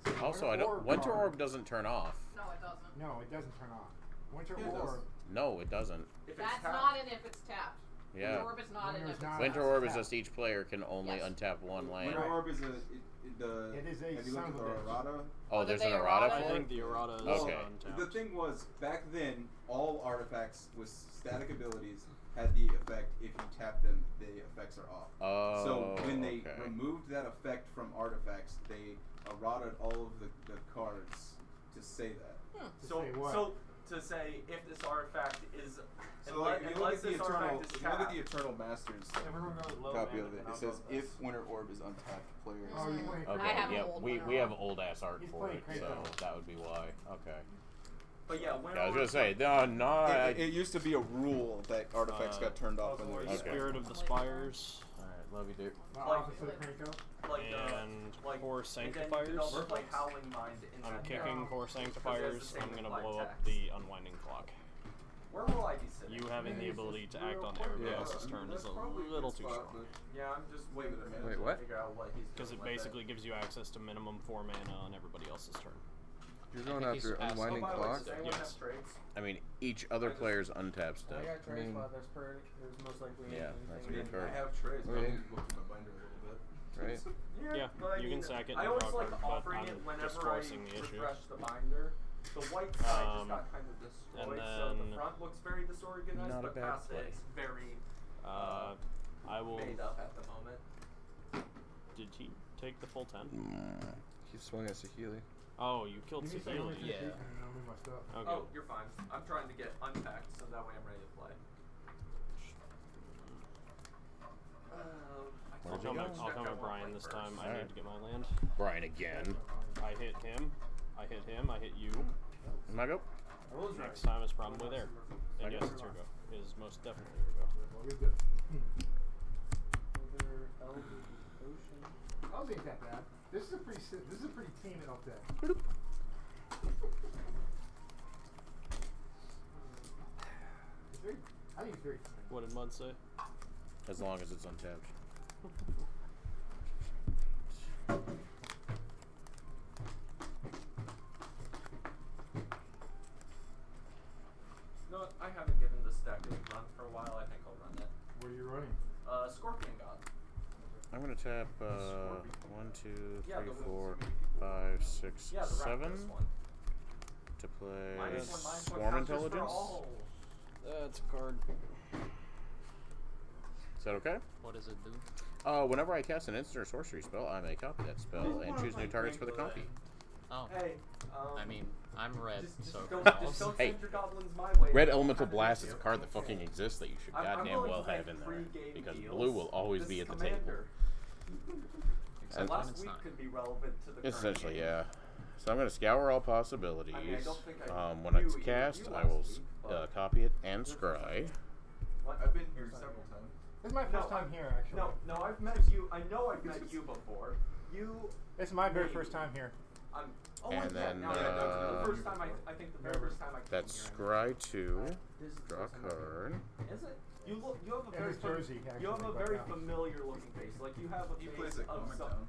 So Also, I don't. Winter Orb doesn't turn off. No, it doesn't. No, it doesn't turn off. Winter Yeah, it Orb. No, it doesn't. If it's That's tapped. not in if it's tapped. Yeah. Winter Orb is not in if it's tapped. Winter Orb is just each player can only Yes. untap one land. Winter Orb is It is a have you looked son at of the a bitch. errata? Oh, there's the an errata errata? I for think it? the errata is Okay. untapped. The thing was, back then, all artifacts with static abilities had the effect, if you tap them, the effects are off. Oh, So when they okay. removed that effect from artifacts, they errated all of the cards to say that. To So, say what? so to say if this artifact is, So like, if you look at the this Eternal, artifact is if you look at the tapped, Eternal Masters Everyone goes low copy mana, of it, and it I'll says go if Winter Orb is untapped, player is Oh, you're playing Okay, I have an yeah, old we one. have old ass art He's for it, playing so Kratos. that would be why. Okay. but yeah, Winter Yeah, I was Orb- gonna say, no, It used to be a rule that artifacts got turned off when they were Okay. Spirit of the Spires Alright, love you, dude. Like- Opposite of Krenko. like and Core and then you Sanctifiers. could also play Howling Mind in I'm that kicking deck. Core Because it has Sanctifiers. the same I'm gonna implied blow up tax. the Unwinding Clock. Where will I be sitting? You having the ability to act on everybody else's turn is a little too strong. Yeah, I'm just waiting a minute Wait, to what? figure out what he's Because doing it with basically gives you access to minimum 4 mana on everybody else's turn. You're going think he's after asked- Unwinding Oh, by the way, Clock? does anyone Yes. have trades? I mean, each other player's untapped stuff. I got I trades, mean- but there's most likely Yeah, anything. that's a I mean, good card. I have trays, but I Okay. need to look at my binder a little bit. Right? Yeah, but I you mean, can sack it I and always draw a like card, but offering I'm it just whenever I forcing the issue. refresh the binder. The white side Um, just got kind of destroyed, and so the then- front looks very disorganized, Not a but bad past play. it, it's very I will. made up at the moment. Did he take the full 10? He swung at Saheeli. Oh, you killed You can say Saheeli. only Yeah. and I'll move my stuff. Okay. Oh, you're fine. I'm trying to get unpacked so that way I'm ready to play. I'll come at Brian this time. I need to get my land. Brian again. I hit him. I hit him. I hit you. My go? Next time is probably there. And yes, it's your go. It is most definitely your go. You're good. Other Elder Ocean. I'll ain't that bad. This is a pretty tame elf deck. It's very, I think it's very tame. What did Mud say? As long as it's untapped. No, I haven't given this deck a run for a while. I think I'll run it. What are you running? Scorpion God. I'm gonna tap 1, 2, 3, Yeah, the 4, ones- 5, 6, Yeah, the 7 Raptors one. to play Minus one Swarm counters for Intelligence. all. That's a card. Is that okay? What does it do? Whenever I cast an instant or sorcery spell, I may copy that spell and choose new targets for the copy. Oh. Hey, I mean, I'm red, so don't, I'll just don't Hey, send your goblins my way. Red They'll Elemental kinda Blast hit is a you. card that fucking exists that you should I'm goddamn willing well to have make in there. pre-game Because deals. blue will always This be is at the table. Commander. And Last it's week not. could be relevant to the current essentially, game. yeah. So I'm going to scour all possibilities. I mean, I don't think I When it's knew you cast, I last will week, but- copy it and scry. What? I've been here several times. This is my first time here, actually. No, I've met you. I know I've met you before. You. This is my very maybe. first time here. I'm. Oh, And yeah, then, no, the first time I think the very first time I came That's here. scry 2, This is the draw a first time I've card. Is it? You look. You have a And very. it's Jersey, you have a actually, very but, familiar looking face. Like you have a He face plays at of Comic some. Town.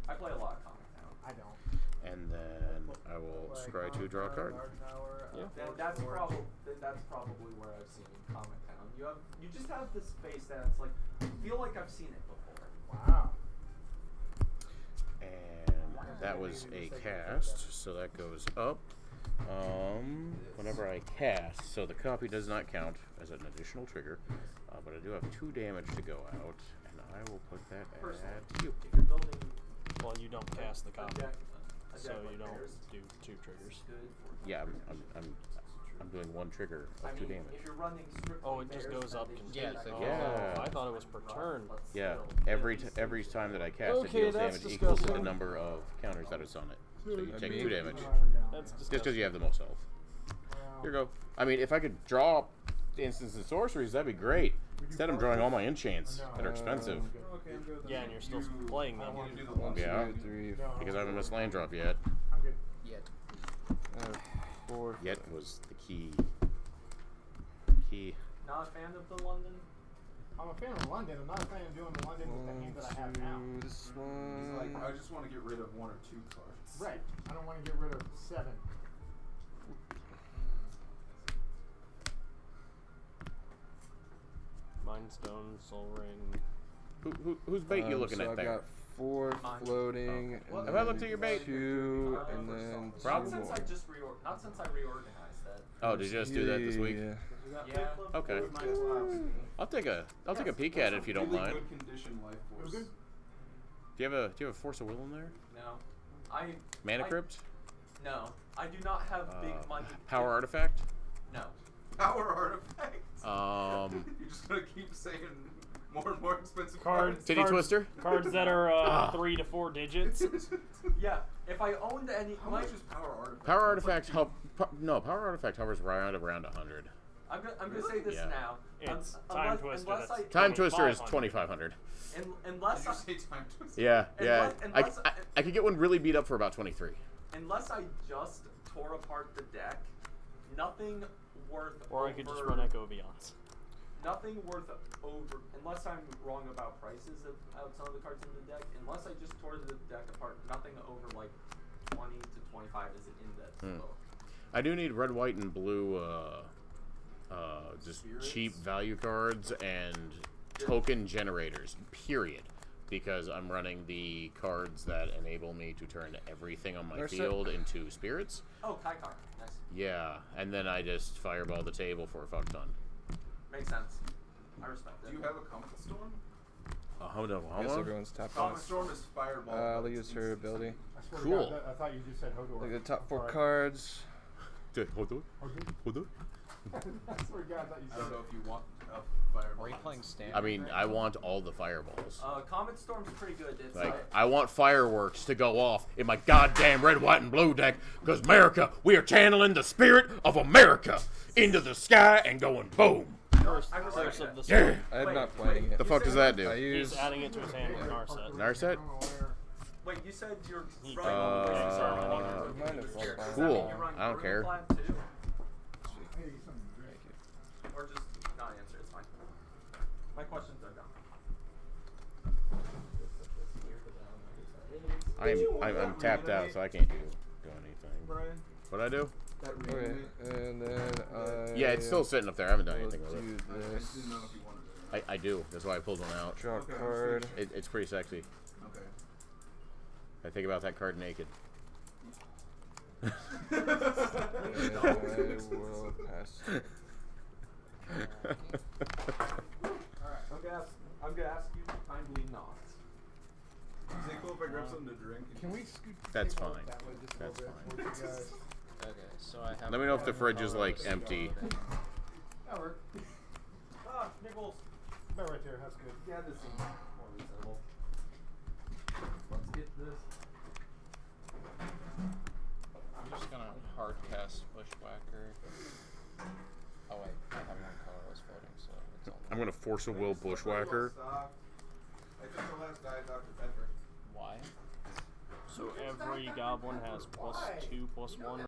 I play a lot of Comic Town. I don't. And then I will scry 2, draw a card. Yeah. Then that's probably where I've seen Comic Town. You just have this face that's like I feel like I've seen it before. Wow. And that was a cast, so that goes up. Whenever I cast, so the copy does not count as an additional trigger, but I do have 2 damage to go out, and I will put that at you. If you're building Well, you don't cast the copy, a so deck you like don't theirs, do 2 triggers. it's good for Yeah, I'm doing 1 trigger I of 2 mean, damage. if you're running strictly Oh, it just bears, goes then up they just Yeah, take so that Yeah. off. I thought it was per turn. But Yeah, still, every time that I cast, it Okay, deals that's damage equal to the disgusting. number of counters that is on it. So you That'd take be- 2 damage. That's Just because disgusting. you have the most health. Well, Here you go. I mean, if I could draw instants and sorceries, that'd be great. Instead, I'm drawing all my enchants that are expensive. Okay, Yeah, and you're still playing them. One, Yeah. 2, 3, Because I haven't missed land drop yet. I'm good. Yet. 4. Yet was the key. Key. Not a fan of the London? I'm a fan of London. I'm not a fan of doing the London with the hand that I have now. This He's one. like, I just want to get rid of 1 or 2 cards. Right. I don't want to get rid of 7. Mind Stone, Soul Ring. Whose bait you looking so at I've there? got 4 floating. Well, And have I then looked at your bait? 2, and then 2 Not since more. I just not since I reorganized that. Oh, did you just do that this week? Yeah. Okay. I'll take a peek at it if you don't really mind. Good condition life force. Good. Do you have a Force of Will in there? No. Mana I- Crypt? No. I do not have big money. Power Artifact? No. Power artifacts. You're just gonna keep saying more and more expensive Cards. Titty Twister? Cards that are 3 to 4 digits. Yeah. If I owned any, How much is power artifact? Power Artifact Power Artifact hovers right around 100. I'm gonna say this Yeah. now. It's Time Twister. Unless That's Time Twister is 2,500. 2500. Unless Did I, you say time twister? Yeah, yeah. Unless- I could get one really beat up for about 23. unless I just tore apart the deck, nothing worth. Or I could just run Echo Beyonds. Nothing worth over, unless I'm wrong about prices of some of the cards in the deck. Unless I just tore the deck apart, nothing over like 20 to 25 is an index. I do need red, white, and blue, just Spirits? cheap value cards and token generators, period. Because I'm running the cards that enable me to turn everything on my There's field into spirits. Oh, Kaikar. Nice. Yeah, and then I just fireball the table for a fuck ton. Makes sense. I respect it. Do you have a Comet Storm? Hold on, I guess everyone's tapped on Comet Storm is fireball. I'll use her ability. I swear Cool. to God, I thought you just said Hodor. Look at the top 4 Sorry. cards. Hold on. Hold on. I swear to God, I thought you I said don't know it. if you want a fireball. Are you playing standard? I mean, I want all the fireballs. Comet Storm's pretty good. It's Like, I want fireworks to go off in my goddamn red, white, and blue deck, because America, we are channeling the spirit of America into the sky and going boom. Curse of the Yeah. Storm. I'm not playing it. The fuck does that do? I use. He's adding it to his hand with Narset. Narset? Wait, you said you're He running might have fallen down. Cool. I don't care. Too? Thank you. Or just not answer, it's fine. My questions are done. I'm tapped out, so I can't do anything. Brian? What'd I do? That Okay, and then I. Yeah, it's still sitting up there. I haven't done will anything with do it. I this. just didn't know if you wanted it. I do. That's why I pulled one out. Draw a Okay, card. It's pretty sexy. Okay. I think about that card naked. And I will pass. I'm gonna ask you to kindly not. Is it cool if I grab something to drink? Can we scoot That's the table fine. that way just a That's little fine. bit towards you guys? Okay, so I have. Let me know if the fridge is like empty. That worked. Ah, Nichols. About right there. That's good. Yeah, this seems more reasonable. Let's get this. I'm just gonna hard cast Bushwhacker. Oh wait, I have one colorless floating, so it's only. I'm gonna force a will bushwhacker. I took the last Diet Dr. Pepper. Why? So every goblin has +2/+1